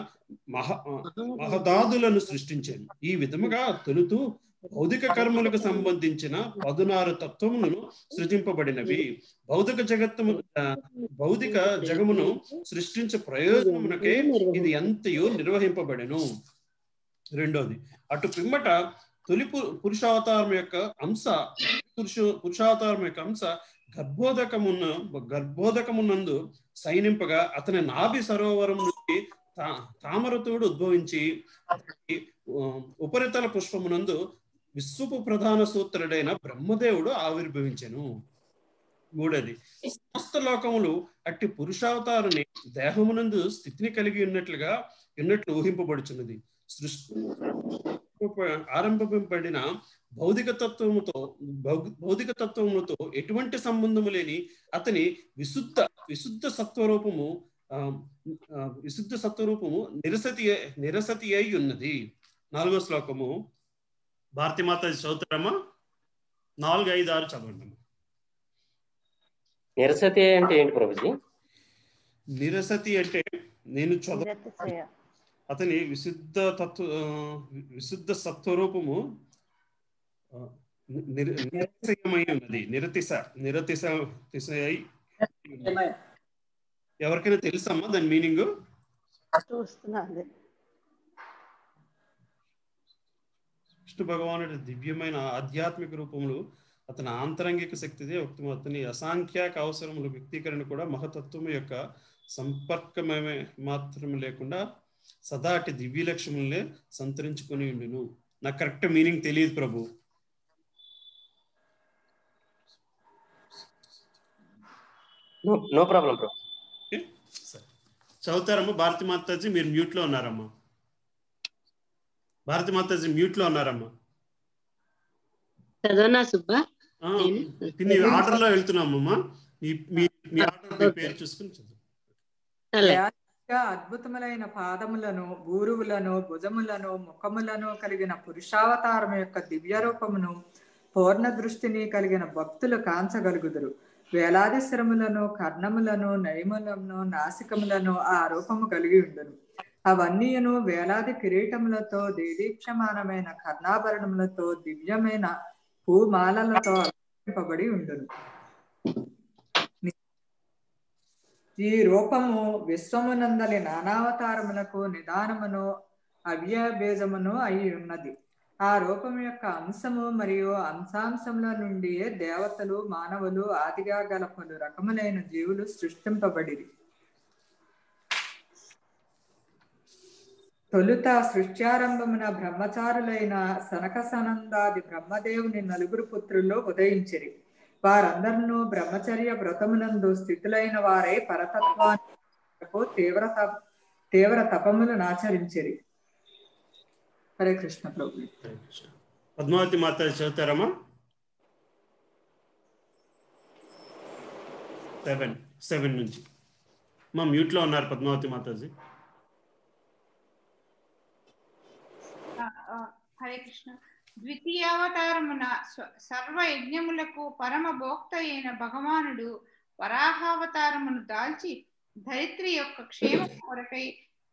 మహదాదులను సృష్టించాను. ఈ విధముగా తొలుతూ భౌతిక కర్మలకు సంబంధించిన 16 తత్వములను సృజింపబడినవి. భౌతిక జగమును సృష్టించే ప్రయోజనమునకే ఇది ఎంతయో నిర్వహింపబడెను. రెండోది, అటు పిమ్మట తొలి పురుషావతారం యొక్క అంశ గర్భోదకమునందు సైనింపగా అతని నాభి సరోవరం నుండి తామరతుడు ఉద్భవించి ఉపరితల పుష్పమునందు విశ్వపు ప్రధాన సూత్రుడైన బ్రహ్మదేవుడు ఆవిర్భవించెను. మూడోది, సమస్త లోకములు అట్టి పురుషావతారుని దేహమునందు స్థితిని కలిగి ఉన్నట్లు ఊహింపబడుచున్నది. సృష్టి ఆరంభింపబడిన భౌతిక తత్వములతో ఎటువంటి సంబంధము లేని అతని విశుద్ధ సత్వరూపము నిరసతి అయి ఉన్నది. 4వ శ్లోకము భారతీమాత చదువుతారమ్మా. 4, 5, 6 చదవండి. నిరసతి అంటే ఏంటి ప్రభుజీ? నిరసతి అంటే నేను అతని విశుద్ధ సత్వరూపము నిరతిశయమై ఉన్నది. నిరతిశయ ఎవరికైనా తెలుసమ్మా దాని మీనింగ్? విష్ణు భగవానుడి దివ్యమైన ఆధ్యాత్మిక రూపములు అతని ఆంతరంగిక శక్తిదే అతని అసంఖ్యాక అవసరముల వ్యక్తీకరణ కూడా మహతత్వము యొక్క సంపర్కమే మాత్రమే లేకుండా సదా అటు దివ్య లక్ష్యములనే సంతరించుకొని ఉండును. నాకు కరెక్ట్ మీనింగ్ తెలియదు ప్రభు. నో ప్రాబ్లం ప్రభు. చదువుతారమ్మా. భారతి మాతాజీ మీరు మ్యూట్ లో ఉన్నారమ్మా. భారతి మాతాజీ మ్యూట్ లో ఉన్నారమ్మా. చదవనా సుబ్బా? ఆర్డర్ లో వెళ్తున్నామమ్మా. మీ ఆర్డర్ పేరు చూసుకుని చదువు. అద్భుతములైన పాదములను, బూరువులను, భుజములను, ముఖములను కలిగిన పురుషావతారం యొక్క దివ్య రూపమును పూర్ణ దృష్టిని కలిగిన భక్తులు కాంచగలుగుదురు. వేలాది శరములను, కర్ణములను, నయములను, నాసికములను ఆ రూపము కలిగి ఉండును. అవన్నీయును వేలాది కిరీటములతో, దేదీప్యమానమైన కర్ణాభరణములతో, దివ్యమైన పూమాలలతో అలంకరింపబడి ఉండును. ఈ రూపము విశ్వమునందలి నానావతారములకు నిదానమును అవ్యయబీజమును అయి ఉన్నది. ఆ రూపం యొక్క అంశము మరియు అంశాంశముల నుండి దేవతలు, మానవులు, ఆదిగా గల పలు రకములైన జీవులు సృష్టింపబడిరి. తొలుత సృష్ట్యారంభమున బ్రహ్మచారులైన సనక సనందాది బ్రహ్మదేవుని 4 పుత్రులు ఉదయించిరి. వారందరూ బ్రహ్మచర్య వ్రతమునందు స్థితులైన వారై పరతత్వానికి తీవ్ర తపములను ఆచరించిరి. హరే కృష్ణ ప్రభు. పద్మావతి మాత చదువుతారమ్మా. 7 నుంచి మా మ్యూట్ లో ఉన్నారు పద్మావతి మాతాజీ. హరే కృష్ణ. ద్వితీయావతారమున సర్వ యజ్ఞములకు పరమ భోక్త అయిన భగవానుడు వరాహావతారమును దాల్చి ధరిత్రి యొక్క క్షేమం కొరకై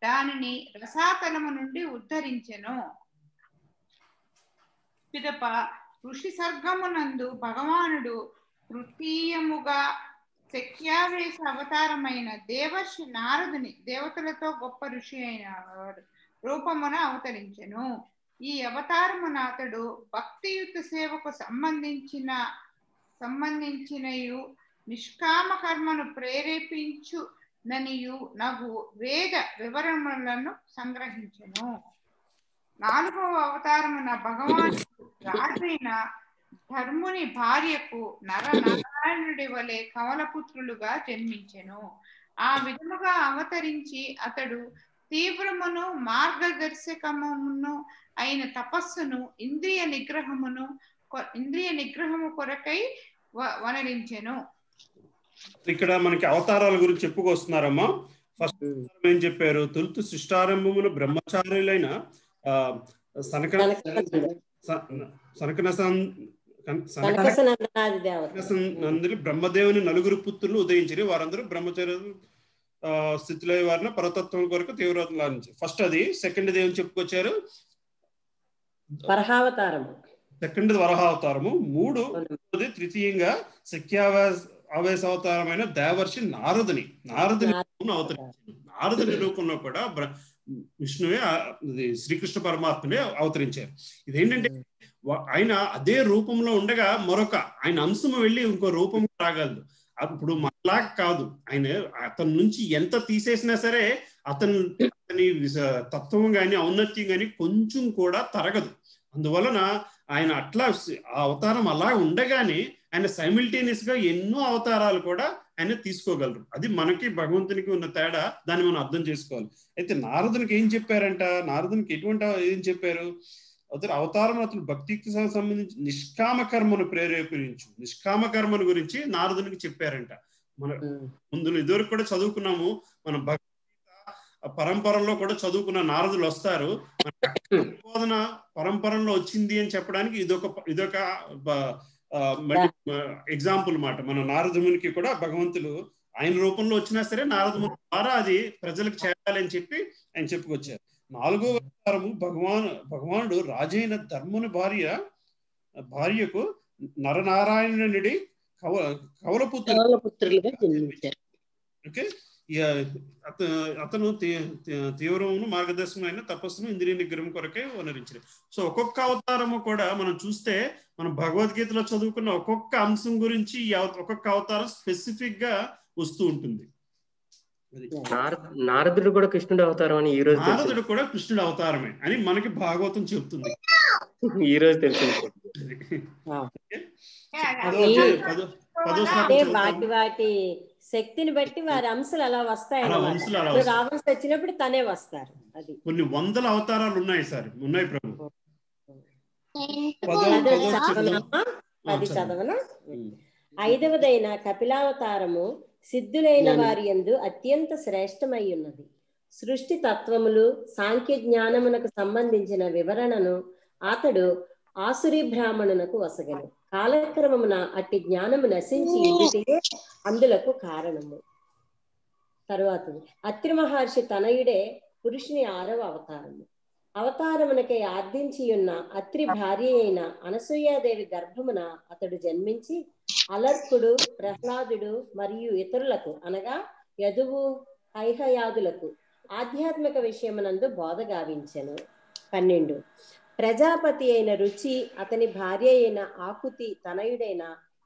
దానిని రసాతలము నుండి ఉద్ధరించెను. పిదప ఋషి సర్గమునందు భగవానుడు తృతీయముగా శక్యావేశ అవతారమైన దేవర్షి నారదుని దేవతలతో గొప్ప ఋషి అయిన రూపమున అవతరించెను. ఈ అవతారమున అతడు భక్తియుత సేవకు సంబంధించినయు నిష్కామ కర్మను ప్రేరేపించుననియు నగు వేద వివరములను సంగ్రహించెను. 4వ అవతారమున భగవానుడు రాజైన ధర్ముని భార్యకు నరనారాయణుడి వలె కమలపుత్రులుగా జన్మించెను. ఆ విధముగా అవతరించి అతడు తీవ్రమును మార్గదర్శకమును అయిన తపస్సును ఇంద్రియ నిగ్రహము కొరకై వనరించెను. ఇక్కడ మనకి అవతారాల గురించి చెప్పుకొస్తున్నారమ్మా. ఫస్ట్ ఏం చెప్పారు? తొలుత సృష్టారంభమున బ్రహ్మచారులైన బ్రహ్మదేవుని 4 పుత్రులు ఉదయించారు. వారందరూ బ్రహ్మచార్య స్థితిలో వారిని పరతత్వం కొరకు తీవ్రత. ఫస్ట్ అది. సెకండ్ ఏమని చెప్పుకొచ్చారు? వరాహావతారము. సెకండ్ వరహ అవతారము, మూడోది తృతీయంగా ఆవేశ అవతారమైన దేవర్షి నారదుని అవతరించారు. నారదుని రూపంలో కూడా విష్ణువే శ్రీకృష్ణ పరమాత్మనే అవతరించారు. ఇదేంటంటే ఆయన అదే రూపంలో ఉండగా మరొక ఆయన అంశము వెళ్ళి ఇంకో రూపం రాగలదు. ఇప్పుడు మనలా కాదు, అతని నుంచి ఎంత తీసేసినా సరే అతని తత్వం గాని ఔన్నత్యం గాని కొంచెం కూడా తరగదు. అందువలన ఆయన అట్లా ఆ అవతారం అలా ఉండగానే ఆయన సైమిల్టేనియస్ గా ఎన్నో అవతారాలు కూడా ఆయన తీసుకోగలరు. అది మనకి భగవంతునికి ఉన్న తేడా, దాన్ని మనం అర్థం చేసుకోవాలి. అయితే నారదునికి ఏం చెప్పారంట, నారదునికి ఏం చెప్పారు, అవతారం అతను భక్తికి సంబంధించి నిష్కామ కర్మను ప్రేరేపించు, నిష్కామ కర్మను గురించి నారదునికి చెప్పారంట. మన ముందు ఇదివరకు కూడా చదువుకున్నాము, మన భగవద్గీత పరంపరలో కూడా చదువుకున్న నారదులు వస్తారు. బోధన పరంపరలో వచ్చింది అని చెప్పడానికి ఇదొక ఎగ్జాంపుల్ మాట. మన నారదునికి కూడా భగవంతులు ఆయన రూపంలో వచ్చినా సరే నారదుని ద్వారా అది ప్రజలకు చేయాలి అని చెప్పి ఆయన చెప్పుకొచ్చారు. 4వ అవతారము భగవానుడు రాజైన ధర్ముని భార్యకు నరనారాయణుడి కవలపుత్రులుగా జన్మించారు. ఓకే, అతను తీవ్రమును మార్గదర్శనమైన తపస్సును ఇంద్రియ నిగ్రహం కొరకే వనరించారు. సో ఒక్కొక్క అవతారము కూడా మనం చూస్తే మనం భగవద్గీతలో చదువుకున్న ఒక్కొక్క అంశం గురించి ఒక్కొక్క అవతారం స్పెసిఫిక్ గా వస్తూ ఉంటుంది. నారదుడు కూడా కృష్ణుడు అవతారం అని ఈ రోజు, నారదుడు కూడా కృష్ణుడు అవతారమే అని మనకి భాగవతం చెప్తుంది. ఈ రోజు తెలిసింది. వాటి శక్తిని బట్టి వారి అంశాలు అలా వస్తాయి. రావణుడు వచ్చినప్పుడు తనే వస్తారు. అది కొన్ని వందల అవతారాలు ఉన్నాయి సార్, ఉన్నాయి ప్రభు. అది చదవనా? 5వదైన కపిలావతారము సిద్ధులైన వారి యందు అత్యంత శ్రేష్టమై ఉన్నది. సృష్టి తత్వములు సాంఖ్య జ్ఞానమునకు సంబంధించిన వివరణను అతడు ఆసురి బ్రాహ్మణునకు వసగను. కాలక్రమమున అట్టి జ్ఞానము నశించి ఇందుకే అందులకు కారణము. తరువాత అత్రి మహర్షి తనయుడే పురుషుని 6వ అవతారము. అవతారమునకై ఆర్దించి ఉన్న అత్రి భార్య అయిన అనసూయాదేవి గర్భమున అతడు జన్మించి అలర్కుడు, ప్రహ్లాదుడు మరియు ఇతరులకు అనగా యదువు, హైహయాదులకు ఆధ్యాత్మిక విషయమునందు బోధ గావించెను. 12 ప్రజాపతి అయిన రుచి అతని భార్య అయిన ఆకుతి తనయుడైన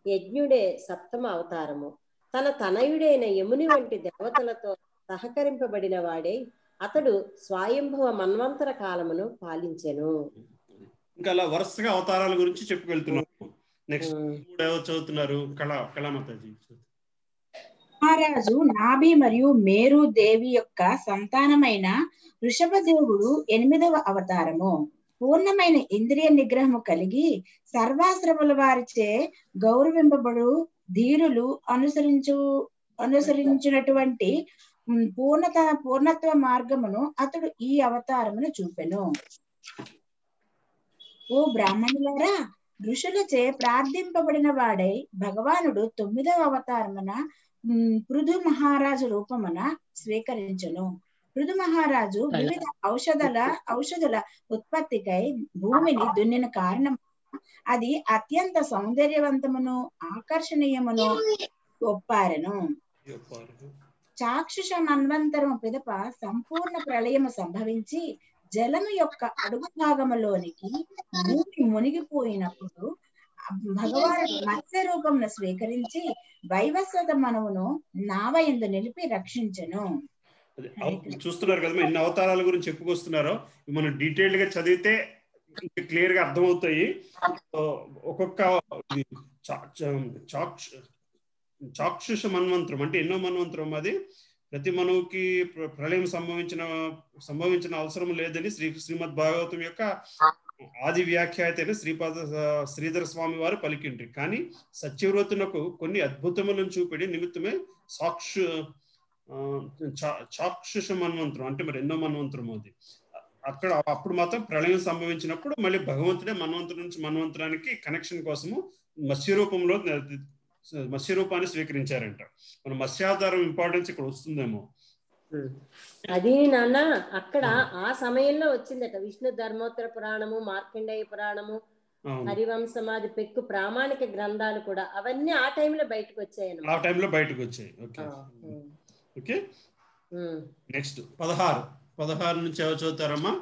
యజ్ఞుడే 7వ అవతారము. తన తనయుడైన యముని వంటి దేవతలతో సహకరింపబడిన వాడే అతడు స్వయంభవ మన్వంతర కాలమును పాలించెను. ఇంకా అలా వరుసగా అవతారాల గురించి చెప్పుకెళ్తున్నాము. నెక్స్ట్ చదువుతున్నారు కళామాతాజీ. మహారాజు నాభి మరియు మేరు దేవి యొక్క సంతానమైన వృషభదేవుడు 8వ అవతారము. పూర్ణమైన ఇంద్రియ నిగ్రహము కలిగి సర్వాశ్రముల వారిచే గౌరవింపబడు ధీరులు అనుసరించినటువంటి పూర్ణత్వ మార్గమును అతడు ఈ అవతారమును చూపెను. ఓ బ్రాహ్మణులారా, ఋషులచే ప్రార్థింపబడిన వాడై భగవానుడు 9వ అవతారమున పృథు మహారాజు రూపమున స్వీకరించును. పృథు మహారాజు వివిధ ఔషధుల ఉత్పత్తికై భూమిని దున్నిన కారణం అది అత్యంత సౌందర్యవంతమును ఆకర్షణీయమును ఒప్పారెను. చాక్షుష మన్వంతరము పిదప సంపూర్ణ ప్రళయము సంభవించి జలము యొక్క అడుగు భాగములోనికి భూమి మునిగిపోయినప్పుడు భగవానుడు మత్స్య రూపమును స్వీకరించి వైవస్వత మనవును నావయందు నిలిపి రక్షించెను. చూస్తున్నారు కదా ఎన్ని అవతారాల గురించి చెప్పుకొస్తున్నారో, మనం డీటెయిల్డ్ గా చదివితే క్లియర్ గా అర్థమవుతాయి. ఒక్కొక్క చాక్షుష మన్వంతరం అంటే ఎన్నో మన్వంతరం, అది ప్రతి మనువుకి ప్రళయం సంభవించిన అవసరం లేదని శ్రీమద్ భాగవతం యొక్క ఆది వ్యాఖ్యాత అయిన శ్రీధర స్వామి వారు పలికిండ్రి. కానీ సత్యవ్రతునకు కొన్ని అద్భుతములను చూపెడి నిమిత్తమే చాక్షుష మన్వంతరం అంటే మరి ఎన్నో మన్వంతరం అది. అప్పుడు మాత్రం ప్రళయం సంభవించినప్పుడు మళ్ళీ భగవంతుడే మన్వంతరం నుంచి మన్వంతరానికి కనెక్షన్ కోసము మత్స్యరూపాన్ని స్వీకరించారంట. మన మత్స్యావతారం ఇంపార్టెన్స్ ఇక్కడ వస్తుందేమో. అది నాన్న అక్కడ ఆ సమయంలో వచ్చిందట. విష్ణు ధర్మోత్తర పురాణము, మార్కండేయ పురాణము, హరివంశమాది పెక్కు ప్రామాణిక గ్రంథాలు కూడా అవన్నీ ఆ టైంలో బయటకు వచ్చాయి. ఆ టైంలో బయటకు వచ్చాయి. Okay okay. నెక్స్ట్ 16 నుంచి ఎవరు చదువుతారమ్మా?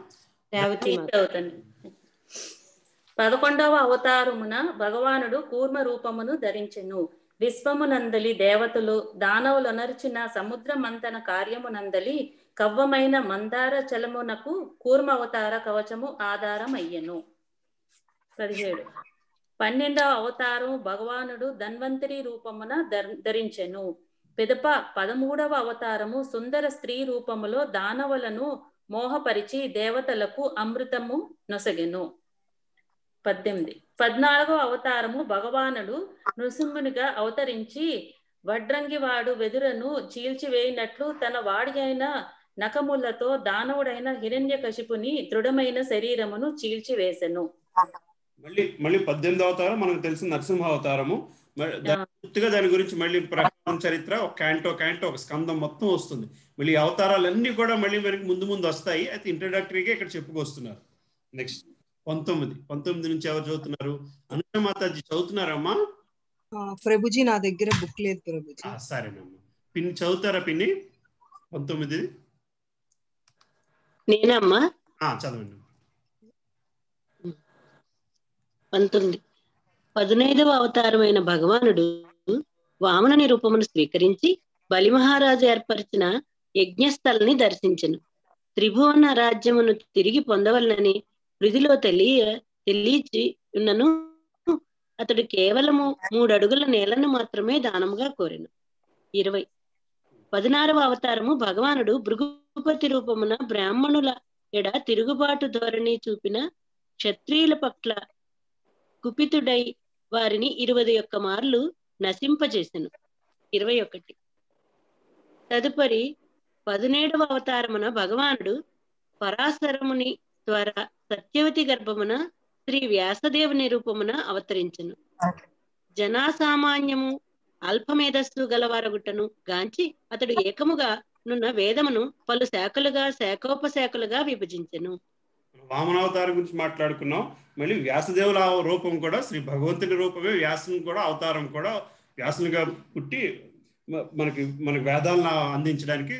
చదువుతాను. 11వ అవతారమున భగవానుడు కూర్మ రూపమును ధరించెను. విశ్వమునందలి దేవతలు దానవులనర్చిన సముద్ర మంతన కార్యమునందలి కవ్వమైన మందార చలమునకు కూర్మ అవతార కవచము ఆధారమయ్యెను. 17 12వ అవతారము భగవానుడు ధన్వంతరి రూపమున ధరించెను. పిదప 13వ అవతారము సుందర స్త్రీ రూపములో దానవులను మోహపరిచి దేవతలకు అమృతము నొసగెను. 18 14వ అవతారము భగవానుడు నృసింహునిగా అవతరించి వడ్రంగివాడు వెదురను చీల్చివేయినట్లు తన వాడి అయిన నఖములతో దానవుడైన హిరణ్యకశిపుని దృఢమైన శరీరమును చీల్చివేసెను. మళ్ళీ 18వ అవతారం మనకు తెలిసిన నరసింహ అవతారము. పూర్తిగా దాని గురించి మళ్ళీ ప్రకటన చరిత్ర ఒక క్యాంటో ఒక స్కందం మొత్తం వస్తుంది. మళ్ళీ అవతారాలన్నీ కూడా మళ్ళీ మనకి ముందు వస్తాయి. అయితే ఇంట్రడక్టరీగా ఇక్కడ చెప్పుకొస్తున్నారు. నెక్స్ట్ 19 నుంచి ఎవరు చదువుతున్నారు? అనుష మాతాజీ చదువుతున్నారమ్మా? ప్రభుజీ నా దగ్గర బుక్ లేదు ప్రభుజీ. సరేనమ్మా. పిన్ని చదువుతారా పిన్ని? 19 నేనమ్మా చదవండి. 19 15వ అవతారమైన భగవానుడు వామనుని రూపమును స్వీకరించి బలి మహారాజు ఏర్పరిచిన యజ్ఞస్థలని దర్శించెను. త్రిభువన రాజ్యమును తిరిగి పొందవలనని వృధిలో తెలియచి ఉన్నను అతడు కేవలము 3 అడుగుల నేలను మాత్రమే దానముగా కోరెను. 20 16వ అవతారము భగవానుడు భృగుపతి రూపమున బ్రాహ్మణుల ఎడ తిరుగుబాటు ధోరణి చూపిన క్షత్రియుల పట్ల కుపితుడై వారిని 21 మార్లు నశింపజేసెను. 21 తదుపరి 17వ అవతారమున భగవానుడు పరాశరముని ద్వారా సత్యవతి గర్భమున శ్రీ వ్యాసదేవుని రూపమున అవతరించెను. జనాసామాన్యము అల్పమేధస్సు గలవారగుట్టను గాంచి అతడు ఏకముగా నున్న వేదమును పలు శాఖోపశాఖలుగా విభజించెను. వామనావతారం గురించి మాట్లాడుకున్నాం. మళ్ళీ వ్యాసదేవుల రూపం కూడా శ్రీ భగవంతుని రూపమే. వ్యాసుని కూడా అవతారం కూడా వ్యాసునిగా పుట్టి మనకి వేదాలను అందించడానికి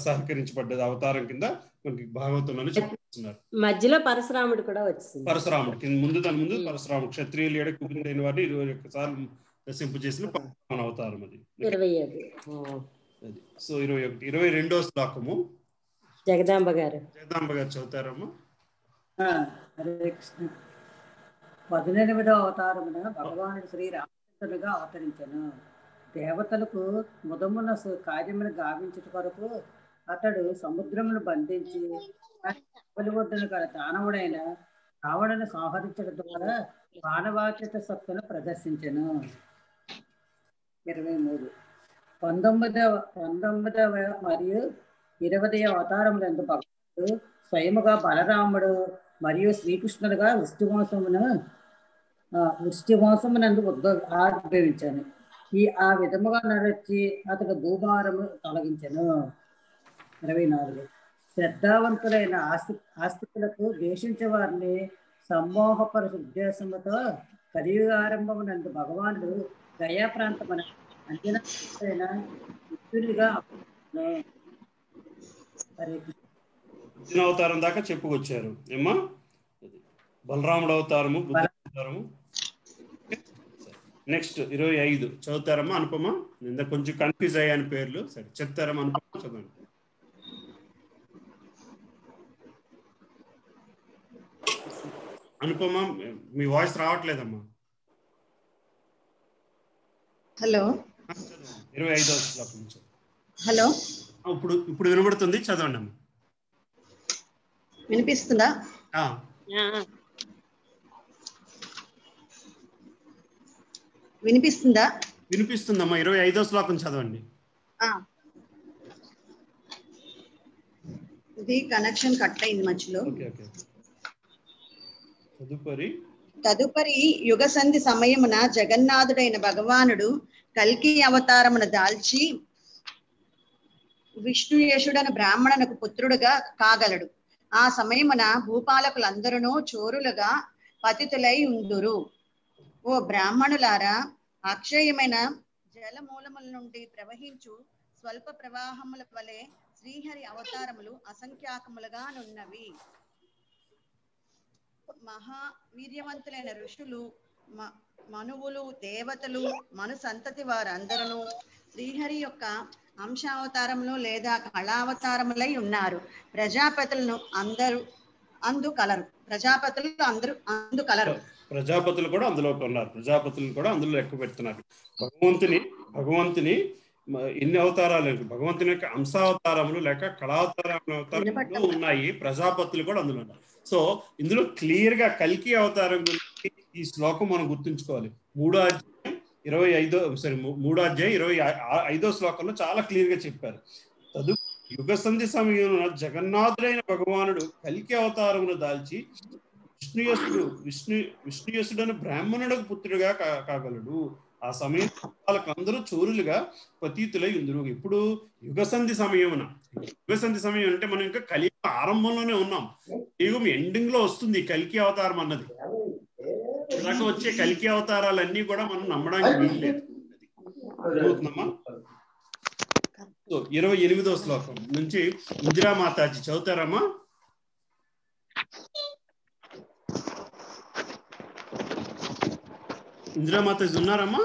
సహకరించబడ్డది అవతారం కింద మనకి భాగవతంలో చెప్తున్నారు. మధ్యలో పరశురాముడు కూడా వచ్చింది. పరశురాముడు దాని ముందు పరశురాముడు క్షత్రియులు ఏడ కుపితుడైన వారిని 21 సార్లు నశింపు చేసిన అవతారం అది. 27 సో 22వ శ్లోకము జగదాంబ గారు చదువుతారమ్మా? హరే కృష్ణ. 18వ అవతారమున భగవానుడు శ్రీ రామచంద్రునిగా అవతరించెను. దేవతలకు ముదమున కార్యమును గావించుట కొరకు అతడు సముద్రమును బంధించి ఒడ్డున గల దానవుడైన రావణుని సంహరించడం ద్వారా మానవాతీత సత్తును ప్రదర్శించెను. 23 19వ మరియు 20వ అవతారములందు భగవానుడు స్వయముగా బలరాముడు మరియు శ్రీకృష్ణుడుగా వృష్టివంశమునందు ఆవిర్భవించాను. ఆ విధముగా నడిచి అతడు భూభారము తొలగించెను. 24 శ్రద్ధావంతులైన ఆస్తికులకు ద్వేషించే వారిని సమ్మోహపరచు ఉద్దేశముతో కలియుగారంభమునందు భగవానుడు గయా ప్రాంతమున అంజనైన యుద్ధునిగా అవతారం దాకా చెప్పుకొచ్చారు ఏమ్మా. బలరాముడు అవతారము, బుద్ధ అవతారము. నెక్స్ట్ 25 చదువుతారమ్మా అనుపమ? నిన్న కొంచెం కన్ఫ్యూజ్ అయ్యాను పేర్లు. సరే చెప్తారమ్మా అనుపమ? చదవండి. అనుపమ మీ వాయిస్ రావట్లేదమ్మా. హలో 25వ శ్లోకం. హలో ఇప్పుడు వినబడుతుంది, చదవండి అమ్మా. వినిపిస్తుందా? వినిపిస్తుందమ్మా. 25వ శ్లోకం చదవండి. ఇది కనెక్షన్ కట్ అయింది మధ్యలో. తదుపరి యుగ సంధి సమయమున జగన్నాథుడైన భగవానుడు కల్కి అవతారమున దాల్చి విష్ణుయేషుడను బ్రాహ్మణునకు పుత్రుడుగా కాగలడు. ఆ సమయమున భూపాలకులందరూ చోరులుగా పతితులై ఉందురు. ఓ బ్రాహ్మణులారా, అక్షయమైన జలమూలముల నుండి ప్రవహించు స్వల్ప ప్రవాహముల వలె శ్రీహరి అవతారములు అసంఖ్యాకములుగా నున్నవి. మహావీర్యవంతులైన ఋషులు, మనువులు, దేవతలు, మను సంతతి వారందరూ శ్రీహరి యొక్క అంశావతారములు లేదా కళావతారములై ఉన్నారు. ప్రజాపతులను అందు కలరు. ప్రజాపతులు కూడా అందులో ఉన్నారు. ప్రజాపతులు కూడా అందులో లెక్క పెడుతున్నారు. భగవంతుని ఎన్ని అవతారాలు, భగవంతుని యొక్క అంశావతారములు లేక కళావతారములు ఉన్నాయి. ప్రజాపతులు కూడా అందులో ఉన్నారు. సో ఇందులో క్లియర్ గా కల్కి అవతారం గురించి ఈ శ్లోకం మనం గుర్తుంచుకోవాలి. 3వ అధ్యాయం 25వ శ్లోకంలో చాలా క్లియర్ గా చెప్పారు. యుగ సంధి సమయంలో జగన్నాథుడైన భగవానుడు కల్కి అవతారమును దాల్చి విష్ణుయసుడను బ్రాహ్మణుడికి పుత్రుడుగా కాగలడు. ఆ సమయం వాళ్ళకందరూ చోరులుగా పతీతులై ఉందరు. ఇప్పుడు యుగ సంధి సమయం అంటే మనం ఇంకా కలియుగ ఆరంభంలోనే ఉన్నాం. యుగం ఎండింగ్ లో వస్తుంది కల్కి అవతారం అన్నది. ఇలాగ వచ్చే కల్కి అవతారాలన్నీ కూడా మనం నమ్మడానికి వీల్లేదు. అర్థమవుతుందమ్మా? సో 28వ శ్లోకం నుంచి ఇందిరామాతాజీ చదువుతారమ్మా? ఇందిరామాతాజీ ఉన్నారమ్మా?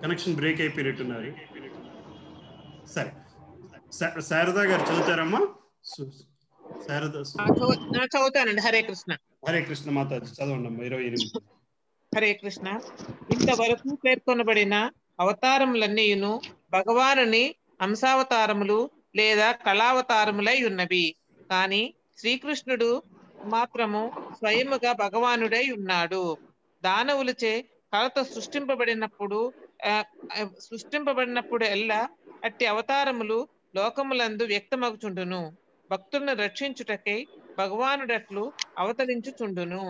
కనెక్షన్ బ్రేక్ అయిపోయినట్టున్నారు. సరే, శారదా గారు చదువుతారమ్మా? చదువుతానండి. హరే కృష్ణ. హరే కృష్ణ మాతాజీ చదవండి అమ్మా. 28. హరే కృష్ణ. ఇంతవరకు పేర్కొనబడిన అవతారములన్నీయును భగవానుని అంశావతారములు లేదా కళావతారములై ఉన్నవి. కానీ శ్రీకృష్ణుడు మాత్రము స్వయముగా భగవానుడై ఉన్నాడు. దానవులచే కళతో సృష్టింపబడినప్పుడు ఎల్లా అట్టి అవతారములు లోకములందు వ్యక్తమగుచుండును. భక్తులను రక్షించుటకై భగవానుడట్లు అవతరించుచుండును.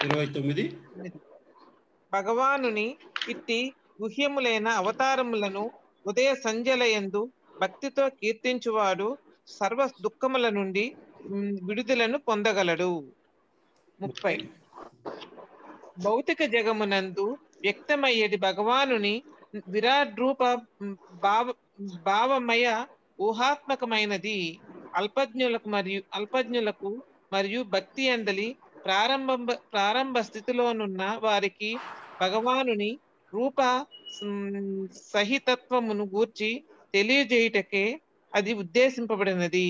29. భగవానుని ఇట్టి గుహ్యములైన అవతారములను ఉదయ సంధ్యలయందు భక్తితో కీర్తించువాడు సర్వ దుఃఖముల నుండి విడుదలను పొందగలడు. 30. భౌతిక జగమునందు వ్యక్తమయ్యేది భగవానుని విరాట్ రూప భావమయ ఊహాత్మకమైనది. అల్పజ్ఞులకు మరియు భక్తి అందలి ప్రారంభ స్థితిలోనున్న వారికి భగవానుని రూప సహితత్వమును గూర్చి తెలియజేయుటకే అది ఉద్దేశింపబడినది.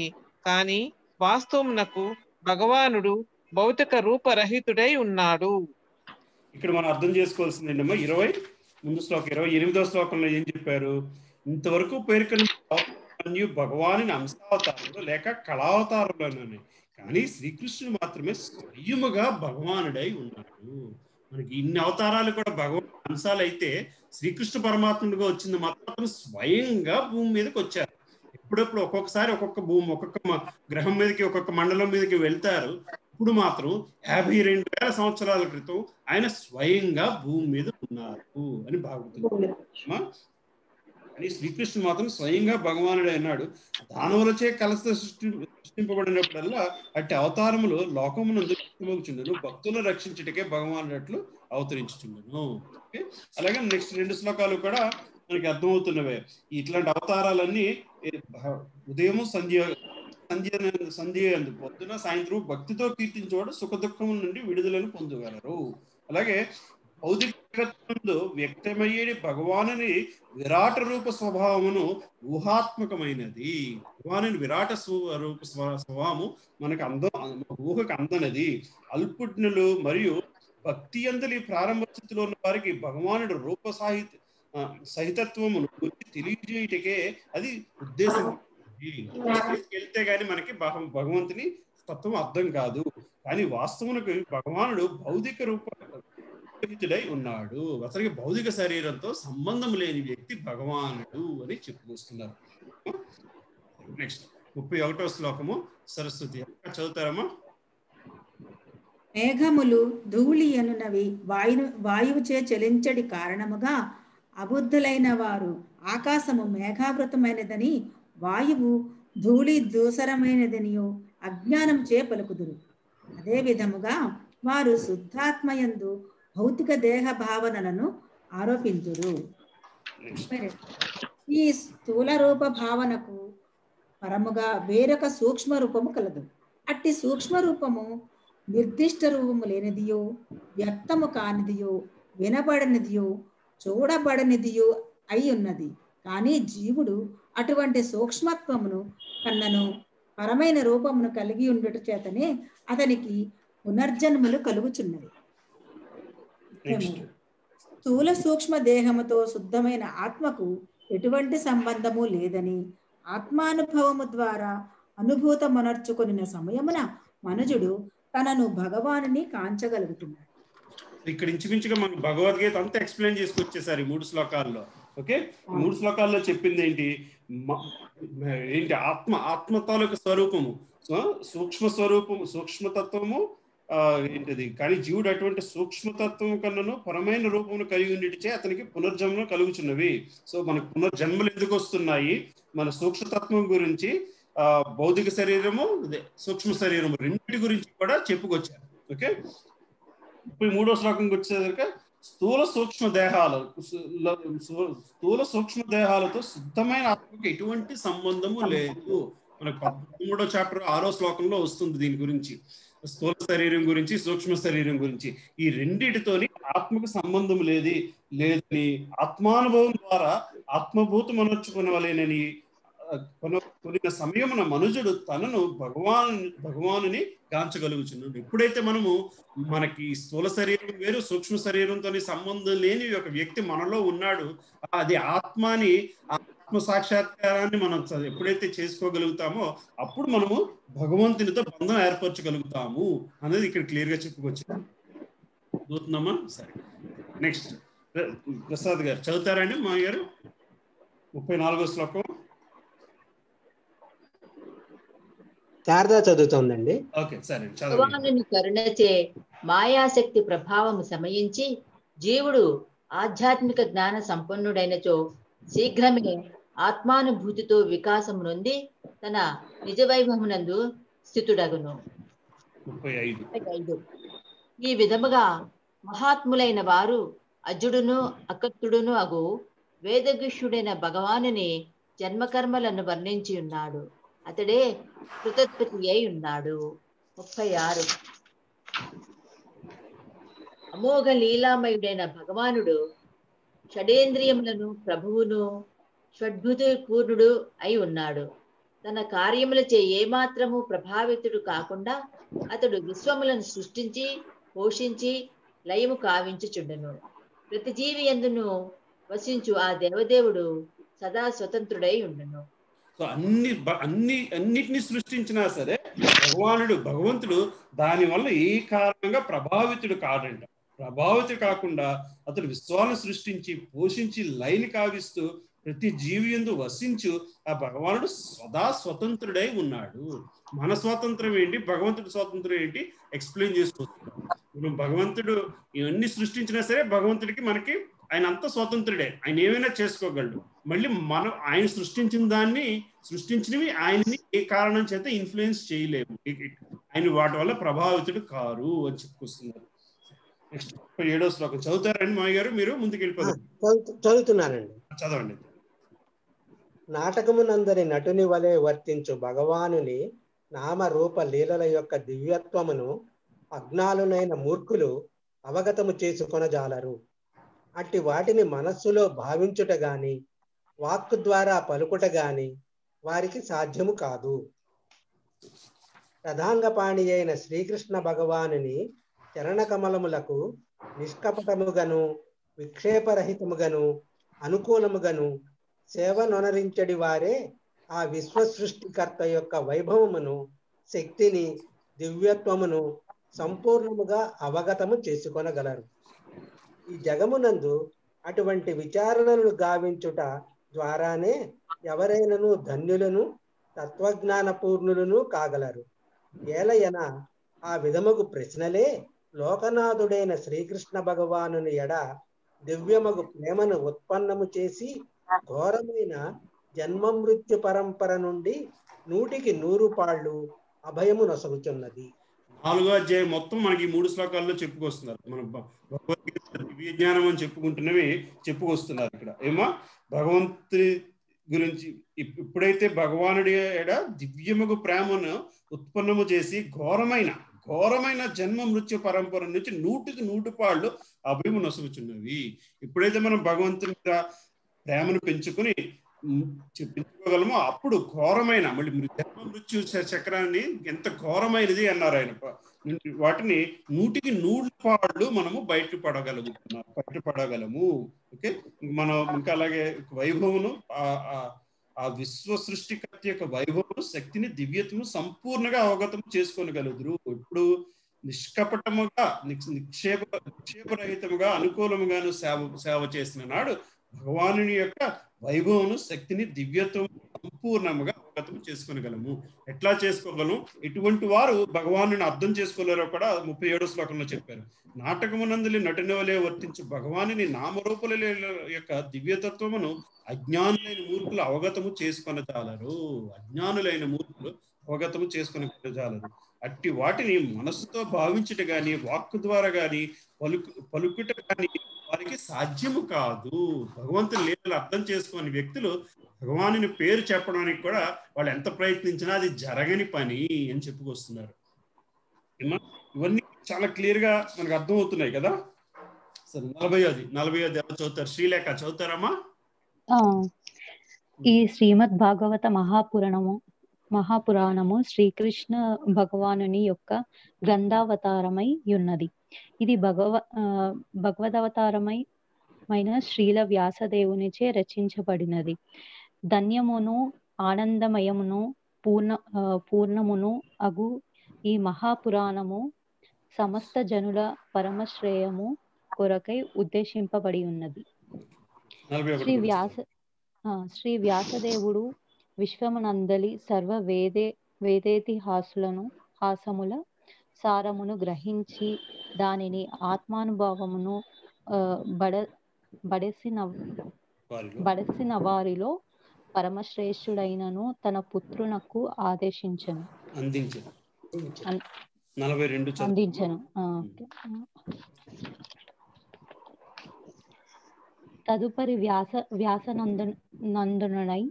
కానీ వాస్తవమునకు భగవానుడు భౌతిక రూపరహితుడై ఉన్నాడు. ఇక్కడ మనం అర్థం చేసుకోవాల్సింది ఏంటమ్మా, 28వ శ్లోకంలో ఏం చెప్పారు? ఇంతవరకు పేర్కొన్న భగవాని అంశావతారంలో లేక కళావతారంలోనే, కానీ శ్రీకృష్ణుడు మాత్రమే స్వయముగా భగవానుడై ఉన్నాడు. మనకి ఇన్ని అవతారాలు కూడా భగవాన్ అంశాలు అయితే శ్రీకృష్ణ పరమాత్ముడిగా వచ్చింది మాత్రం స్వయంగా భూమి మీదకి వచ్చారు. ఎప్పుడెప్పుడు ఒక్కొక్కసారి ఒక్కొక్క గ్రహం మీదకి ఒక్కొక్క మండలం మీదకి వెళ్తారు. ఇప్పుడు మాత్రం 52,000 సంవత్సరాల క్రితం ఆయన స్వయంగా భూమి మీద ఉన్నారు అని భాగవతం. అని శ్రీకృష్ణుడు మాత్రం స్వయంగా భగవానుడే అన్నాడు. దానవులచే కలస సృష్టింపబడినప్పుడల్లా అట్టి అవతారములు లోకమునందు భక్తులను రక్షించుటకే భగవానుడట్లు అవతరించుచుండెను. ఓకే, అలాగే నెక్స్ట్ 2 శ్లోకాలు కూడా మనకి అర్థమవుతున్నవే. ఇట్లాంటి అవతారాలన్నీ ఉదయం సంధ్య పొద్దున సాయంత్రం భక్తితో కీర్తించేవాడు సుఖ దుఃఖముల నుండి విడుదలను పొందగలరు. అలాగే భౌతిక జగత్తునందు వ్యక్తమయ్యేది భగవానుని విరాట రూప స్వభావమును ఊహాత్మకమైనది. భగవానుని విరాట రూప స్వభావము మనకు ఊహకు అందనది. అల్పుజ్ఞులు మరియు భక్తి అందలి ప్రారంభ స్థితిలో ఉన్న వారికి భగవానుడు రూప సహితత్వమును గురించి తెలియజేయటకే అది ఉద్దేశం. వెళ్తే గాని మనకి భగవంతుని తత్వం అర్థం కాదు. కానీ వాస్తవునికి భగవానుడు భౌతిక రూపహితుడై ఉన్నాడు. అసలు భౌతిక శరీరంతో సంబంధం లేని వ్యక్తి భగవానుడు అని చెప్పుకొస్తున్నారు. నెక్స్ట్ 31వ శ్లోకము సరస్వతి చదువుతారమ్మా? మేఘములు ధూళి అనునవి వాయువుచే చలించడి కారణముగా అబుద్ధులైన వారు ఆకాశము మేఘావృతమైనదని వాయువు ధూళి దూసరమైనదనియో అజ్ఞానం చే పలుకుదురు. అదే విధముగా వారు శుద్ధాత్మయందు భౌతిక దేహ భావనలను ఆరోపించురు. ఈ స్థూల రూప భావనకు పరముగా వేరొక సూక్ష్మ రూపము కలదు. అట్టి సూక్ష్మ రూపము నిర్దిష్ట రూపము లేనిదియో, వ్యక్తము కానిదియో, వినబడనిదియో, చూడబడనిదియో అయి ఉన్నది. కానీ జీవుడు అటువంటి సూక్ష్మత్వమును కన్నను పరమైన రూపమును కలిగి ఉండుట చేతనే అతనికి పునర్జన్మలు కలుగుచున్నది. స్థూల సూక్ష్మ దేహముతో శుద్ధమైన ఆత్మకు ఎటువంటి సంబంధము లేదని ఆత్మానుభవము ద్వారా అనుభూతమనర్చుకొనిన సమయమున మనుజుడు తనను భగవానుని కాంచగలుగుతున్నాడు. ఇక్కడ ఇంచుమించుగా మనకు భగవద్గీత అంతా ఎక్స్ప్లెయిన్ చేసుకొచ్చేసారు ఈ 3 శ్లోకాల్లో. ఓకే, 3 శ్లోకాల్లో చెప్పింది ఏంటి? ఆత్మ తాలూకు స్వరూపము, సూక్ష్మ స్వరూపము, సూక్ష్మతత్వము ఏంటిది. కానీ జీవుడు అటువంటి సూక్ష్మతత్వం కన్నాను పరమైన రూపమును కలిగి ఉండిచే అతనికి పునర్జన్మలు కలుగుచున్నవి. సో మనకు పునర్జన్మలు ఎందుకు వస్తున్నాయి? మన సూక్ష్మతత్వం గురించి, భౌతిక శరీరము, సూక్ష్మ శరీరము రెండింటి గురించి కూడా చెప్పుకొచ్చారు. ఓకే, ఇప్పుడు 3వ శ్లోకంకి వచ్చేసరికి స్థూల సూక్ష్మ దేహాలతో శుద్ధమైన ఆత్మకు ఎటువంటి సంబంధము లేదు. మనకు 13వ చాప్టర్ 6వ శ్లోకంలో వస్తుంది దీని గురించి. స్థూల శరీరం గురించి, సూక్ష్మ శరీరం గురించి, ఈ రెండిటితోని ఆత్మకు సంబంధం లేదని ఆత్మానుభవం ద్వారా ఆత్మభూతం అనర్చుకునవలేనని కొనిన సమయమున మనుజుడు తనను భగవానుని గాంచగలుగుచున్నాడు. ఎప్పుడైతే మనకి స్థూల శరీరం వేరు, సూక్ష్మ శరీరంతో సంబంధం లేని ఒక వ్యక్తి మనలో ఉన్నాడు, అది ఆత్మ సాక్షాత్కారాన్ని మనం ఎప్పుడైతే చేసుకోగలుగుతామో అప్పుడు మనము భగవంతునితో బంధం ఏర్పరచగలుగుతాము అనేది ఇక్కడ క్లియర్ గా చెప్పుకొచ్చాము. చూస్తున్నామా? సరే, నెక్స్ట్ ప్రసాద్ గారు చదువుతారండి. మా గారు 34వ శ్లోకం. శారదా చదువుతోందండి. ఓకే, సరే. భగవానుని కరుణచే మాయాశక్తి ప్రభావము సమయించి జీవుడు ఆధ్యాత్మిక జ్ఞాన సంపన్నుడైనచో శీఘ్రమే ఆత్మానుభూతితో వికాసము నొంది తన నిజ వైభవమునందు స్థితుడగును. 35. ఈ విధముగా మహాత్ములైన వారు అజుడును అకత్తుడును అగు వేదగుష్యుడైన భగవానుని జన్మకర్మలను వర్ణించి ఉన్నాడు. అతడే కృతోత్పత్తి అయి ఉన్నాడు. 36. అమోఘ లీలామయుడైన భగవానుడు షడేంద్రియములను ప్రభువును షడ్భుత పూర్ణుడు అయి ఉన్నాడు. తన కార్యములచే ఏమాత్రము ప్రభావితుడు కాకుండా అతడు విశ్వములను సృష్టించి పోషించి లయము కావించుచుండెను. ప్రతి జీవి యందును వసించు ఆ దేవదేవుడు సదా స్వతంత్రుడై ఉండెను. సో అన్నిటిని సృష్టించినా సరే భగవంతుడు దాని వల్ల ఏ కారణంగా ప్రభావితుడు కాడంట. ప్రభావితుడు కాకుండా అతడు విశ్వాలను సృష్టించి పోషించి లైని కావిస్తూ ప్రతి జీవి యందు వసించు ఆ భగవానుడు సదా స్వతంత్రుడై ఉన్నాడు. మన స్వాతంత్రం ఏంటి, భగవంతుడి స్వాతంత్రం ఏంటి ఎక్స్ప్లెయిన్ చేసుకుంటున్నాం. భగవంతుడు ఇవన్నీ సృష్టించినా సరే భగవంతుడికి మనకి ఆయన అంత స్వతంత్రుడే, ఆయన ఏమైనా చేసుకోగలడు. మళ్ళీ మనం ఆయన సృష్టించినవి ఆయన్ని ఏ కారణం చేత ఇన్ఫ్లుయెన్స్ చేయలేము, ఆయన వాటి వల్ల ప్రభావితుడు కారు అని చెప్పుకొస్తున్నారు. నెక్స్ట్ 7వ శ్లోకం చదువుతారండి మాయ గారు, మీరు ముందుకు వెళ్ళిపోతారు. చదువుతున్నానండి. చదవండి. నాటకమునందరి నటుని వలె వర్తించు భగవానుని నామరూప లీలల యొక్క దివ్యత్వమును అజ్ఞానులైన మూర్ఖులు అవగతము చేసుకొనజాలరు. అట్టి వాటిని మనస్సులో భావించుట గాని వాక్కు ద్వారా పలుకుట గాని వారికి సాధ్యము కాదు. ప్రధాంగపాణి అయిన శ్రీకృష్ణ భగవానుని చరణ కమలములకు నిష్కపటముగను విక్షేపరహితముగను అనుకూలముగను సేవనొనరించడి వారే ఆ విశ్వ సృష్టికర్త యొక్క వైభవమును శక్తిని దివ్యత్వమును సంపూర్ణముగా అవగతము చేసుకొనగలరు. ఈ జగమునందు అటువంటి విచారణలను గావించుట ద్వారానే ఎవరైనను ధన్యులను తత్వజ్ఞాన పూర్ణులను కాగలరు. ఏలయన ఆ విధముగు ప్రశ్నలే లోకనాథుడైన శ్రీకృష్ణ భగవానుని ఎడ దివ్యమగు ప్రేమను ఉత్పన్నము చేసి ఘోరమైన జన్మ మృత్యు పరంపర నుండి 100కి 100 పాళ్ళు అభయము నొసగుచున్నది. 4వ అధ్యాయం మొత్తం మనకి 3 శ్లోకాల్లో చెప్పుకొస్తున్నారు. మన భగవద్గీత దివ్య జ్ఞానం అని చెప్పుకుంటున్నవి చెప్పుకొస్తున్నారు ఇక్కడ. ఏమా భగవంతుని గురించి ఇప్పుడైతే భగవానుడి దివ్యముగు ప్రేమను ఉత్పన్నము చేసి ఘోరమైన జన్మ మృత్యు పరంపర నుంచి 100కి 100 పాళ్ళు అభయము నొసగుచున్నవి. ఎప్పుడైతే మనం భగవంతుని ప్రేమను పెంచుకుని పెంచుకోగలమో అప్పుడు ఘోరమైన మళ్ళీ జన్మ మృత్యు చక్రాన్ని ఎంత ఘోరమైనది అన్నారు ఆయన. వాటిని 100కి 100 పాళ్ళు మనము బయటపడగలము. ఓకే, మనం ఇంకా అలాగే వైభవమును ఆ విశ్వ సృష్టికర్త యొక్క వైభవము, శక్తిని, దివ్యతను సంపూర్ణంగా అవగతం చేసుకోగలుగుతారు. ఇప్పుడు నిష్కపటముగా నిక్షేపరహితముగా అనుకూలముగాను సేవ చేసిన నాడు భగవానుని యొక్క వైభవమును, శక్తిని, దివ్యత్వం సంపూర్ణముగా అవగతం చేసుకోగలము. ఎట్లా చేసుకోగలం? ఎటువంటి వారు భగవాను అర్థం చేసుకోలేరో కూడా 37వ శ్లోకంలో చెప్పారు. నాటకమునందులి నటుని వలె వర్తించు భగవానుని నామరూపుల యొక్క దివ్యతత్వమును అజ్ఞానులైన మూర్ఖులు అవగతము చేసుకొనజాలరు. అట్టి వాటిని మనసుతో భావించుట గాని, వాక్కు ద్వారా గాని, పలుకుట గాని వారికి సాధ్యము కాదు. భగవంతుని లీలలు అర్థం చేసుకుని వ్యక్తులు భగవానుని పేరు చెప్పడానికి కూడా వాళ్ళు ఎంత ప్రయత్నించినా అది జరగని పని అని చెప్పుకొస్తున్నారు. ఇవన్నీ చాలా క్లియర్ గా మనకు అర్థం అవుతున్నాయి కదా. సరే, 40వ ఎవరు చదువుతారు? శ్రీలేఖ చదువుతారమ్మా. ఈ శ్రీమద్ భాగవత మహాపురాణము శ్రీకృష్ణ భగవానుని యొక్క గ్రంథావతారమై ఉన్నది. ఇది భగవదవతారమైన శ్రీల వ్యాసదేవునిచే రచించబడినది. ధన్యమును ఆనందమయమును పూర్ణమును అగు ఈ మహాపురాణము సమస్త జనుల పరమశ్రేయము కొరకై ఉద్దేశింపబడి ఉన్నది. శ్రీ వ్యాసదేవుడు విశ్వమునందలి సర్వ హాసముల సారమును గ్రహించి దానిని ఆత్మానుభవమును బడసిన వారిలో పరమశ్రేష్ఠుడైనను తన పుత్రునకు అందించను. తదుపరి వ్యాసనందనునై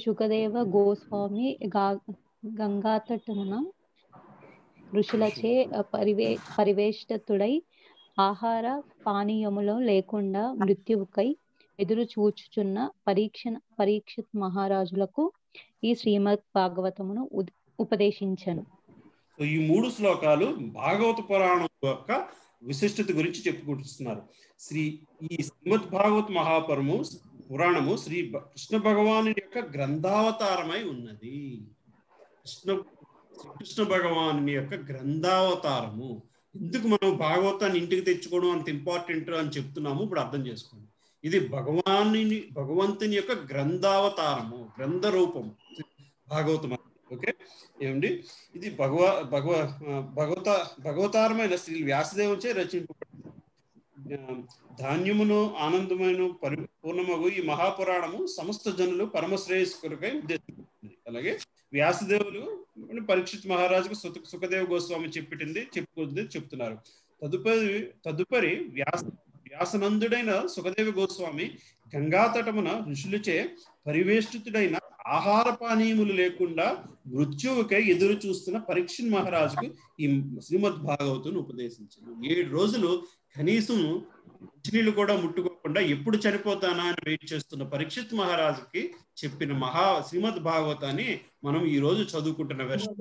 శుకదేవ గోస్వామి గంగాతటమున ఋషులచే పరివేష్టితుడై ఆహార పానీయములో లేకుండా మృత్యువుకై ఎదురు చూచుచున్న పరీక్షిత్ మహారాజులకు ఈ శ్రీమద్ భాగవతమును ఉపదేశించను. ఈ 3 శ్లోకాలు భాగవత పురాణం యొక్క విశిష్టత గురించి చెప్పుకుంటున్నారు. ఈ శ్రీమద్ భాగవత పురాణము శ్రీ కృష్ణ భగవాను యొక్క గ్రంథావతారమై ఉన్నది. కృష్ణ భగవాను యొక్క గ్రంథావతారము. ఎందుకు మనం భాగవతాన్ని ఇంటికి తెచ్చుకోవడం అంత ఇంపార్టెంట్ అని చెప్తున్నాము ఇప్పుడు అర్థం చేసుకోండి. ఇది భగవంతుని యొక్క గ్రంథావతారము, గ్రంథ రూపము భాగవతం. ఓకే, ఏమండి, ఇది భగవతారమైన శ్రీ వ్యాసదేవుచే రచింపబడింది. ధాన్యమును ఆనందమైన పరిపూర్ణమగు ఈ మహాపురాణము సమస్త జనులు పరమశ్రేయస్సు కొరకై ఉద్దేశించింది. అలాగే వ్యాసదేవులు పరీక్షిత్ మహారాజుకు సుఖదేవ గోస్వామి చెప్తున్నారు. తదుపరి వ్యాసనందుడైన సుఖదేవ గోస్వామి గంగాతటమున ఋషులచే పరివేష్టితుడైన ఆహార పానీయములు లేకుండా మృత్యువుకై ఎదురు చూస్తున్న పరీక్షిత్ మహారాజుకు ఈ శ్రీమద్ భాగవతుని ఉపదేశించారు. 7 రోజులు కనీసం మంచినీళ్ళు కూడా ముట్టుకోకుండా ఎప్పుడు చనిపోతానా అని వెయిట్ చేస్తున్న పరీక్షిత్ మహారాజుకి చెప్పిన శ్రీమద్ భాగవతాన్ని మనం ఈ రోజు చదువుకుంటున్న వెర్షన్.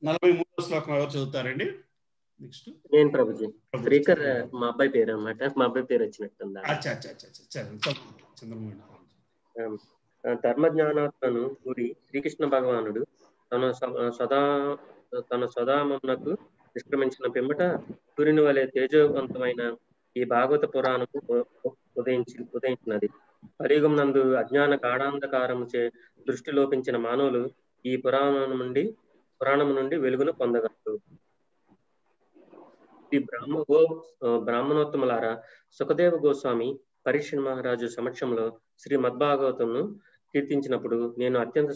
43వ శ్లోకం ఎవరు చదువుతారండి? నెక్స్ట్ నేను ప్రభుజీ. స్పీకర్ మా అబ్బాయి పేరు అన్నమాట. మా అబ్బాయి పేరు వచ్చినట్టుందా? ధర్మజ్ఞానాత్మను కూడి శ్రీకృష్ణ భగవానుడు తన సదామునకు నిష్క్రమించిన పిమ్మట సూర్యుని వలె తేజవంతమైన ఈ భాగవత పురాణము ఉదయించినది. కలియుగం నందు అజ్ఞాన గాఢాంధకారముచే దృష్టి లోపించిన మానవులు ఈ పురాణము నుండి వెలుగును పొందగలరు. ఈ బ్రాహ్మణోత్తములారా, సుఖదేవ గోస్వామి పరీక్ష మహారాజు సమక్షంలో శ్రీ మద్భాగవతంను కీర్తించినప్పుడు నేను అత్యంత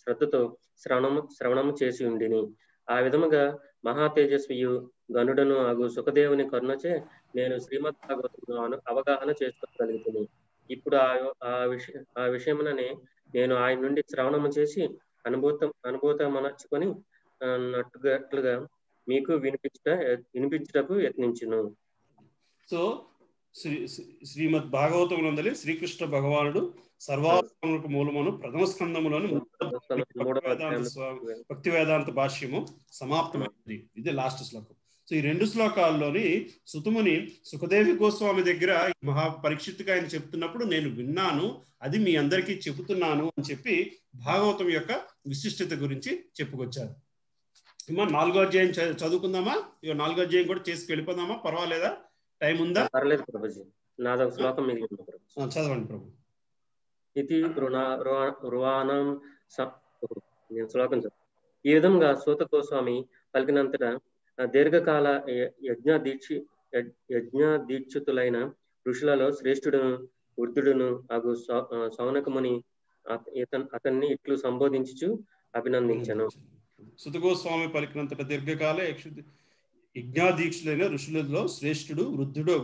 శ్రద్ధతో శ్రవణము చేసి ఉండిని. ఆ విధముగా మహా తేజస్వియు గనుడను అగు సుఖదేవుని కరుణచే నేను శ్రీమద్ భాగవతమును అవగాహన చేసుకోగలుగుతుంది. ఇప్పుడు ఆ విషయముననే నేను ఆయన నుండి శ్రవణము చేసి అనుభూతమనర్చుకొని నట్టుగా మీకు వినిపించుటకు యత్నించును. సో శ్రీమద్ భాగవతం నందలి శ్రీకృష్ణ భగవానుడు సర్వాత్మకు మూలమును ప్రథమ స్కందములోని భక్తి వేదాంత భాష్యము సమాప్తమైంది. ఇది లాస్ట్ శ్లోకం. సో ఈ 2 శ్లోకాల్లోని సుతుముని సుఖదేవి గోస్వామి దగ్గర మహాపరీక్షిత్తుగా ఆయన చెప్తున్నప్పుడు నేను విన్నాను, అది మీ అందరికీ చెబుతున్నాను అని చెప్పి భాగవతం యొక్క విశిష్టత గురించి చెప్పుకొచ్చారు. ఇమ్మా 4వ అధ్యాయం చదువుకుందామా? ఇక 4వ అధ్యాయం కూడా చేసి వెళ్ళిపోదామా? పర్వాలేదా? టైం ఉందా? పర్లేదు ప్రభుజీ, నాదొక శ్లోకం మిగిలింది ప్రభు. చదవండి ప్రభు. ఇది రువాణం నేను శ్లోకం చదువు. ఈ విధంగా సూత గోస్వామి పలికినంతట దీర్ఘకాల యజ్ఞదీక్షితులైన ఋషులలో శ్రేష్ఠుడును వృద్ధుడును అగు సౌనకముని అతన్ని ఇట్లు సంబోధించుచు అభినందించను. సూత గోస్వామి పలికినంతట దీర్ఘకాల యజ్ఞాదీక్షులైన ఋషులలో శ్రేష్ఠుడు వృద్ధుడు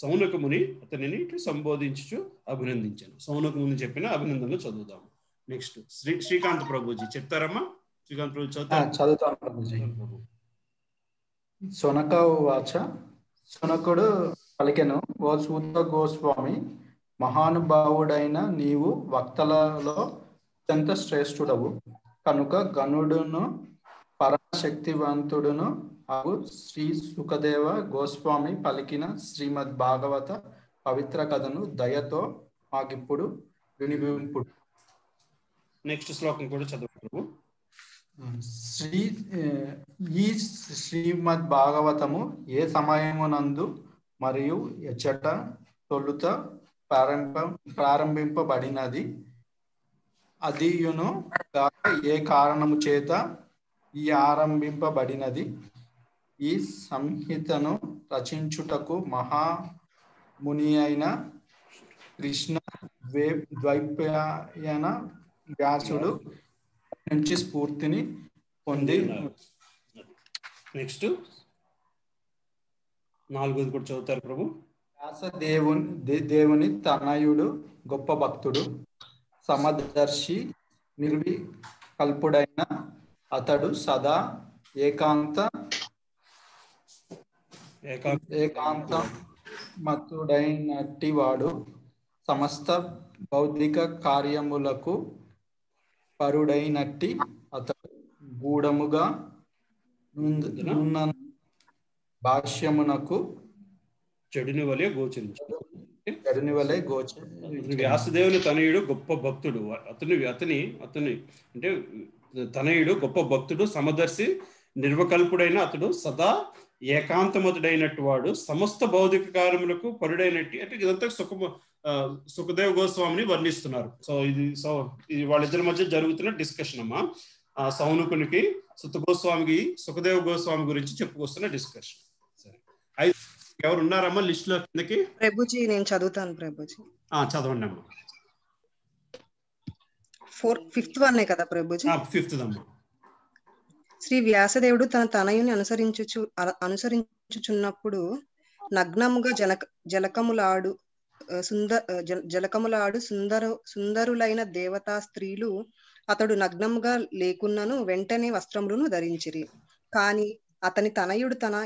సౌనకముని అతనిని ఇట్లు సంబోధించుచు అభినందించాను. సౌనకముని చెప్పిన అభినందనలు చదువుదాము. నెక్స్ట్ శ్రీకాంత్ ప్రభుజీ చెప్తారమ్మా? శ్రీకాంత్ ప్రభు చదువుతాం ప్రభుజీ. సొనక వాచ, సొనకుడు పలికెను, ఓ సూత గోస్వామి, మహానుభావుడైన నీవు వక్తలలో అత్యంత శ్రేష్ఠుడవు కనుక గనుడును పరశక్తివంతుడును అగు శ్రీ సుఖదేవ గోస్వామి పలికిన శ్రీమద్ భాగవత పవిత్ర కథను దయతో మాకిప్పుడు వినిపింపుడు. నెక్స్ట్ శ్లోకం కూడా చదువు. ఈ శ్రీమద్ భాగవతము ఏ సమయమునందు మరియు ఎచ్చట తొలుత ప్రారంభింపబడినది, అదియును కాక ఏ కారణము చేత ఈ ఆరంభింపబడినది, ఈ సంహితను రచించుటకు మహాముని అయిన కృష్ణ ద్వైపాయన వ్యాసుడు నుంచి స్ఫూర్తిని పొంది. నెక్స్ట్ 4వది కూడా చదువుతారు ప్రభు. వ్యాస దేవుని తనయుడు గొప్ప భక్తుడు సమదర్శి నిర్వికల్పుడైన అతడు సదా ఏకాంత మతుడైనట్టి వాడు సమస్త బౌద్ధిక కార్యములకు పరుడైనట్టి అతడు గూఢముగా భాష్యమునకు చెడుని వలె గోచరించు. వ్యాసదేవుని తనయుడు గొప్ప భక్తుడు, అతని అంటే తనయుడు గొప్ప భక్తుడు సమదర్శి నిర్వకల్పుడైన అతడు సదా ఏకాంతమతుడైనట్టు వాడు సమస్త భౌతిక కార్యములకు పరుడైనట్టు. అంటే ఇదంతా సుఖదేవ్ గోస్వామిని వర్ణిస్తున్నారు. సో ఇది వాళ్ళిద్దరి మధ్య జరుగుతున్న డిస్కషన్ అమ్మా. సౌనకునికి గోస్వామికి సుఖదేవ్ గోస్వామి గురించి చెప్పుకొస్తున్న డిస్కషన్. సరే, ఎవరు ఉన్నారమ్మా లిస్ట్ లో కిందకి? ప్రభుజీ నేను చదువుతాను ప్రభుజీ. చదవండి అమ్మా. 5th వన్ కదా ప్రభుజీ? 5th అమ్మా. శ్రీ వ్యాసదేవుడు తన తనయుని అనుసరించుచున్నప్పుడు నగ్నముగా జలకములాడు సుందరులైన దేవతా స్త్రీలు అతడు నగ్నముగా లేకున్నను వెంటనే వస్త్రములను ధరించిరి. కాని అతని తనయుడు తన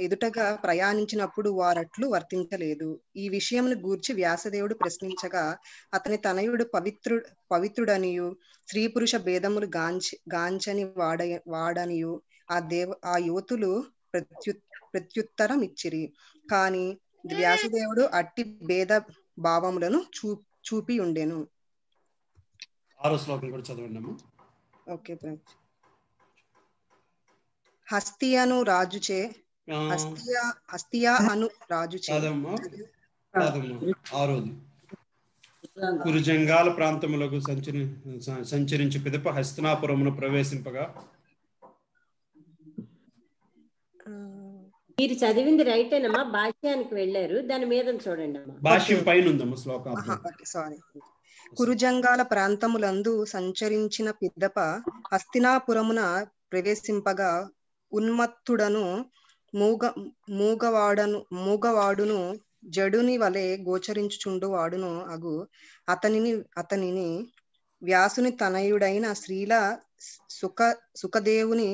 ఎదుటగా ప్రయాణించినప్పుడు వారట్లు వర్తించలేదు. ఈ విషయమును గూర్చి వ్యాసదేవుడు ప్రశ్నించగా అతని తనయుడు పవిత్రుడనియు స్త్రీ పురుష భేదములు గాంచని వాడనియు ఆ యువతులు ప్రత్యుత్తరం ఇచ్చిరి. కాని వ్యాసదేవుడు అట్టి భేద భావములను చూపి ఉండెను. 6వ శ్లోకం కూడా చదవండి అమ్మా. ఓకే. హస్తియను రాజుచే హస్తియా అను రాజుచే 6వది కురుజంగాల ప్రాంతములకు సంచరించి పిదప హస్తినాపురమును ప్రవేశింపగా మీరు చదివింది రైట్ ఏనమ్మా, భాష్యానికి వెళ్ళారు, దాని మీద చూడండి అమ్మా. భాష్యం పైన ఉందమ్మా శ్లోకం. సారీ. కురుజంగాల ప్రాంతములందు సంచరించిన పిదప హస్తినాపురమున ప్రవేశింపగా ఉన్మత్తుడను మూగవాడును జడుని వలె గోచరించుచుండు వాడును అగు అతనిని వ్యాసుని తనయుడైన శ్రీల సుఖదేవుని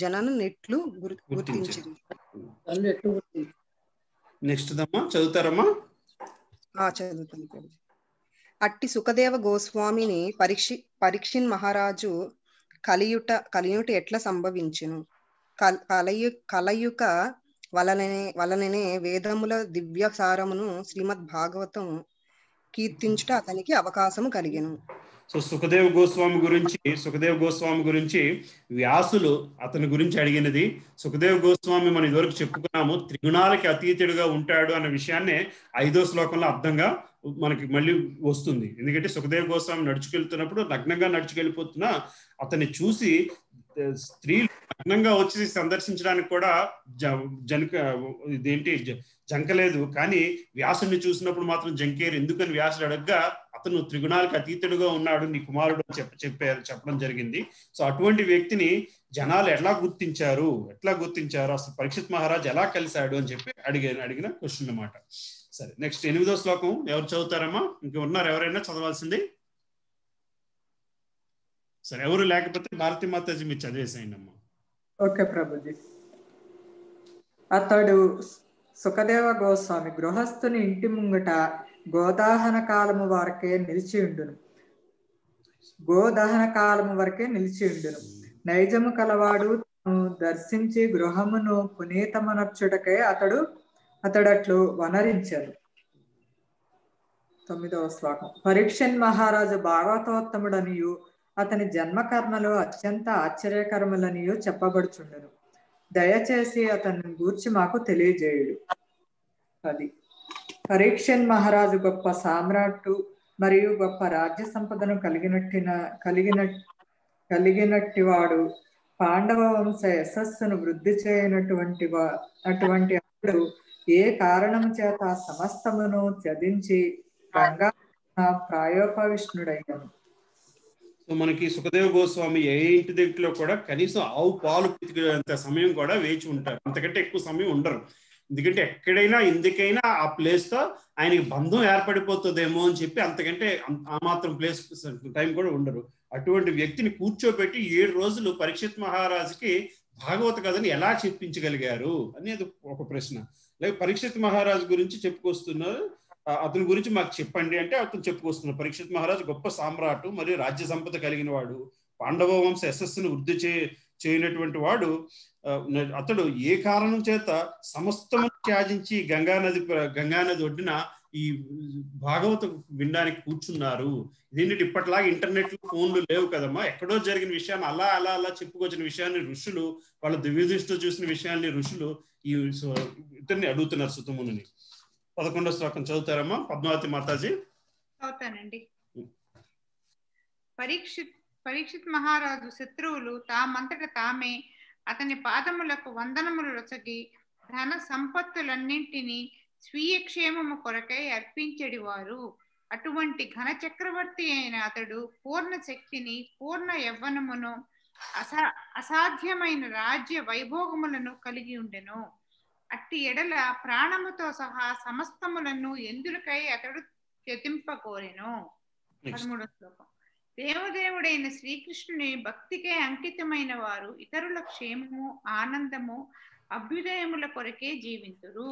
జననెట్లు గుర్తించింది. నెక్స్ట్ దమ్మా చదువుతారమ్మా. చదువుతాను. అట్టి సుఖదేవ గోస్వామిని పరీక్షిన్ మహారాజు కలియుట ఎట్లా సంభవించును? కలయుక వలననే వేదముల దివ్యసారమును శ్రీమద్ భాగవతం కీర్తించుట అతనికి అవకాశము కలిగెను. సో సుఖదేవ్ గోస్వామి గురించి వ్యాసులు అతని గురించి అడిగినది. సుఖదేవ్ గోస్వామి మనం ఇదివరకు చెప్పుకున్నాము, త్రిగుణాలకి అతీతుడుగా ఉంటాడు అన్న విషయాన్నే 5వ శ్లోకంలో అర్థంగా మనకి మళ్ళీ వస్తుంది. ఎందుకంటే సుఖదేవ్ గోస్వామి నడుచుకెళ్తున్నప్పుడు నగ్నంగా నడుచుకెళ్ళిపోతున్నా అతన్ని చూసి స్త్రీలు నగ్నంగా వచ్చి సందర్శించడానికి కూడా జంకలేదు. కానీ వ్యాసుని చూసినప్పుడు మాత్రం జంకేరు. ఎందుకని వ్యాసుడు అడగ్గా అతను త్రిగుణాలకు అతీతుడుగా ఉన్నాడు, నీ కుమారుడు అని చెప్పడం జరిగింది. సో అటువంటి వ్యక్తిని జనాలు ఎట్లా గుర్తించారు అసలు పరీక్షిత్ మహారాజ్ ఎలా కలిశాడు అని చెప్పి అడిగిన క్వశ్చన్ అన్నమాట. సరే, నెక్స్ట్ 8వ శ్లోకం ఎవరు చదువుతారమ్మా? ఇంకా ఉన్నారు ఎవరైనా చదవాల్సింది? సరే, ఎవరు లేకపోతే భారతీ మాతాజీ మీరు చదివేసేయండి అమ్మా. ఓకే ప్రభుజీ. అతడు సుఖదేవ గోస్వామి గృహస్థుని ఇంటి ముంగట గోదాహన కాలము వరకే నిలిచి ఉండును. నైజము కలవాడు దర్శించి గృహమును పునీతమనర్చుటకై అతడట్లు వనరించారు. 9వ శ్లోకం. పరీక్షన్ మహారాజు భాగవతోత్తముడనియు అతని జన్మకర్మలు అత్యంత ఆశ్చర్యకరములనియు చెప్పబడుచుండెను. దయచేసి అతన్ని గూర్చి మాకు తెలియజేయుడు. 10. పరీక్షన్ మహారాజు గొప్ప సామ్రాట్టు మరియు గొప్ప రాజ్య సంపదను కలిగినట్టి వాడు. పాండవ వంశ యశస్సును వృద్ధి చేయనటువంటి అప్పుడు ఏ కారణం చేత సమస్తమును త్యజించి గంగా ప్రాయోపవిష్ణుడయ్యాను. సో మనకి సుఖదేవ గోస్వామి ఏ ఇంటి దగ్గరలో కూడా కనీసం ఆవు పాలు పితికేంత సమయం కూడా వేచి ఉంటారు. అంతకంటే ఎక్కువ సమయం ఉండరు. ఎందుకంటే ఎక్కడైనా ఎందుకైనా ఆ ప్లేస్ తో ఆయనకి బంధం ఏర్పడిపోతుందేమో అని చెప్పి అంతకంటే ఆ మాత్రం ప్లేస్ టైం కూడా ఉండరు. అటువంటి వ్యక్తిని కూర్చోబెట్టి 7 రోజులు పరీక్షిత్ మహారాజుకి భాగవత కథని ఎలా చెప్పించగలిగారు అనేది ఒక ప్రశ్న. లేక పరీక్షిత్ మహారాజు గురించి చెప్పుకొస్తున్నారు, అతని గురించి మాకు చెప్పండి అంటే అతను చెప్పుకొస్తున్నారు. పరీక్షిత్ మహారాజు గొప్ప సామ్రాటు మరియు రాజ్య సంపద కలిగిన వాడు, పాండవ వంశ యశస్సును వృద్ధి చేయనటువంటి వాడు. అతడు ఏ కారణం చేత సమస్తము త్యాజించి గంగానది ఒడ్డున ఈ భాగవత వినడానికి కూర్చున్నారు. దీనికి ఇప్పటిలాగా ఇంటర్నెట్ ఫోన్లు లేవు కదమ్మా. ఎక్కడో జరిగిన విషయాన్ని అలా చెప్పుకొచ్చిన విషయాన్ని ఋషులు వాళ్ళ దివ్యదృష్టితో చూసిన విషయాన్ని ఋషులు ఈ ఇతన్ని అడుగుతున్నారు సుతముని. 11వ శ్లోకం చదువుతారమ్మా పద్మావతి మాతాజీ? చదువుతానండి. పరీక్షిత్ మహారాజు శత్రువులు తామంతట తామే అతని పాదములకు వందనములు రొసగి ధన సంపత్తులన్నింటినీ స్వీయ క్షేమము కొరకై అర్పించెడివారు. అటువంటి ఘన చక్రవర్తి అయిన అతడు పూర్ణ శక్తిని, పూర్ణ యవ్వనమును, అసాధ్యమైన రాజ్య వైభోగములను కలిగి ఉండెను. అట్టి ఎడల ప్రాణముతో సహా సమస్తములను ఎందులకై అతడు త్యజింపకోరెను. 13వ శ్లోకం. దేవదేవుడైన శ్రీకృష్ణుని భక్తికే అంకితమైన వారు ఇతరుల క్షేమము, ఆనందము, అభ్యుదయముల కొరకే జీవింతురు.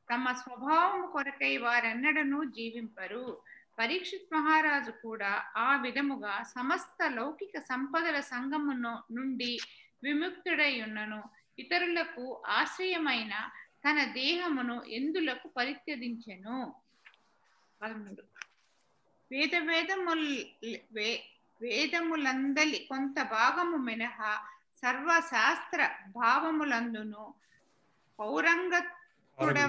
తమ స్వభావము కొరకై వారెన్నడను జీవింపరు. పరీక్షిత్ మహారాజు కూడా ఆ విధముగా సమస్త లౌకిక సంపదల సంగమును నుండి విముక్తుడై ఉన్నను. ఇతరులకు ఆశ్రయమైన తన దేహమును ఎందులకు పరిత్యజించెను. 13. వేదములందలి కొంత భాగము మినహా సర్వశాస్త్ర భావములందును పౌరంగతుడవైనందున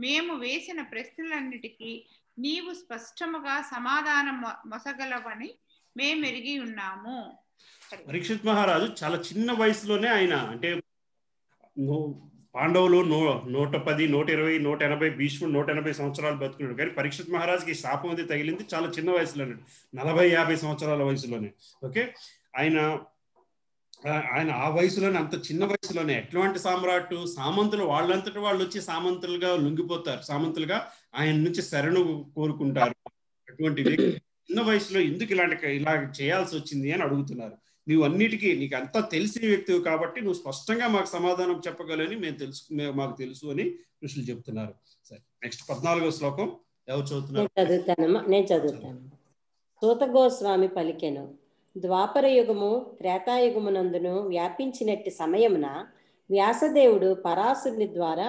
మేము వేసిన ప్రశ్నలన్నిటికీ నీవు స్పష్టముగా సమాధానం మొసగలవని మేమెరిగి ఉన్నాము. పరీక్షిత్ మహారాజు చాలా చిన్న వయసులోనే ఆయన అంటే పాండవులు 110, 120, 180, భీష్ముడు 180 సంవత్సరాలు బతుకున్నాడు. కానీ పరీక్షిత్ మహారాజ్కి శాపం అది తగిలింది చాలా చిన్న వయసులోనే, 40-50 సంవత్సరాల వయసులోనే. ఓకే, ఆయన ఆ వయసులోనే, అంత చిన్న వయసులోనే ఎట్లాంటి సామ్రాట్, సామంతులు వాళ్ళంతటి వాళ్ళు వచ్చి సామంతులుగా లొంగిపోతారు, సామంతులుగా ఆయన నుంచి శరణు కోరుకుంటారు. అటువంటి వ్యక్తి చిన్న వయసులో ఎందుకు ఇలా చేయాల్సి వచ్చింది అని అడుగుతున్నారు. నువ్వు అన్నిటికీ నీకు అంతా తెలిసిన వ్యక్తివి కాబట్టి నువ్వు స్పష్టంగా మాకు సమాధానం చెప్పగలని మాకు తెలుసు అని ఋషులు చెప్తున్నారు. సరే, నెక్స్ట్ 14వ శ్లోకం ఎవరు చదువుతున్నారు? నేను చదువుతాను. సూత గోస్వామి పలికెను, ద్వాపర యుగము త్రేతాయుగమునందును వ్యాపించినట్టి సమయమున వ్యాసదేవుడు పరాశుని ద్వారా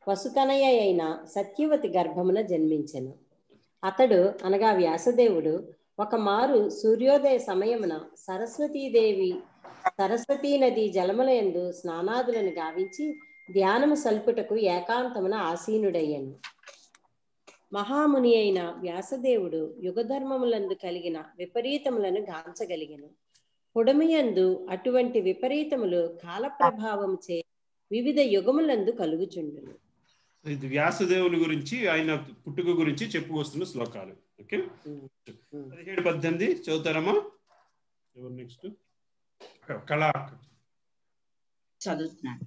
వసుతనయ అయిన సత్యవతి గర్భమున జన్మించెను. అతడు అనగా వ్యాసదేవుడు ఒక మారు సూర్యోదయ సమయమున సరస్వతీ నది జలములందు స్నానాదులను గావించి ధ్యానము సల్పుటకు ఏకాంతమున ఆసీనుడయ్యను. మహాముని అయిన వ్యాసదేవుడు యుగధర్మములందు కలిగిన విపరీతములను గాంచగలిగెను. పుడమియందు అటువంటి విపరీతములు కాల ప్రభావము చే వివిధ యుగములందు కలుగుచుండును. ఇది వ్యాసదేవుని గురించి, ఆయన పుట్టుక గురించి చెప్పుకొస్తున్న శ్లోకాలు. ఓకే, 17-18 చదువుతారమ్మా. ఎవరు నెక్స్ట్? కళా చదువుతున్నాను.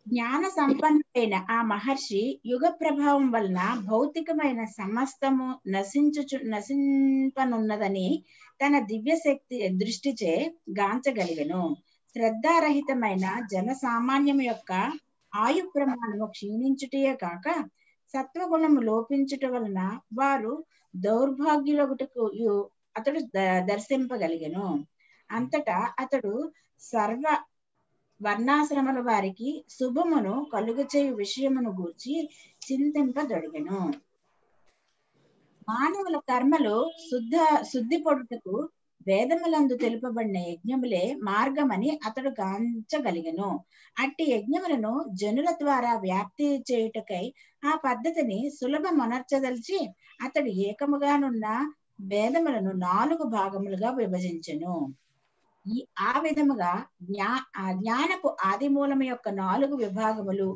జ్ఞాన సంపన్నుడైన ఆ మహర్షి యుగ ప్రభావం వలన భౌతికమైన సమస్తము నశింపనున్నదని తన దివ్య శక్తి దృష్టిచే గాంచగలిగెను. శ్రద్ధారహితమైన జన సామాన్యం యొక్క ఆయు ప్రమాణము క్షీణించుటే కాక సత్వగుణము లోపించుట వలన వారు దౌర్భాగ్యులగుటకు అతడు దర్శింపగలిగెను. అంతటా అతడు సర్వ వర్ణాశ్రమల వారికి శుభమును కలుగచేయు విషయమును గూర్చి చింతింపదొడిగెను. మానవుల కర్మలు శుద్ధి పొడుటకు వేదములందు తెలుపబడిన యజ్ఞములే మార్గమని అతడు గాంచగలిగెను. అట్టి యజ్ఞములను జనుల ద్వారా వ్యాప్తి చేయుటకై ఆ పద్ధతిని సులభమనర్చదలిచి అతడు ఏకముగానున్న వేదములను 4 భాగములుగా విభజించెను. ఆ విధముగా జ్ఞానపు ఆది మూలము యొక్క 4 విభాగములు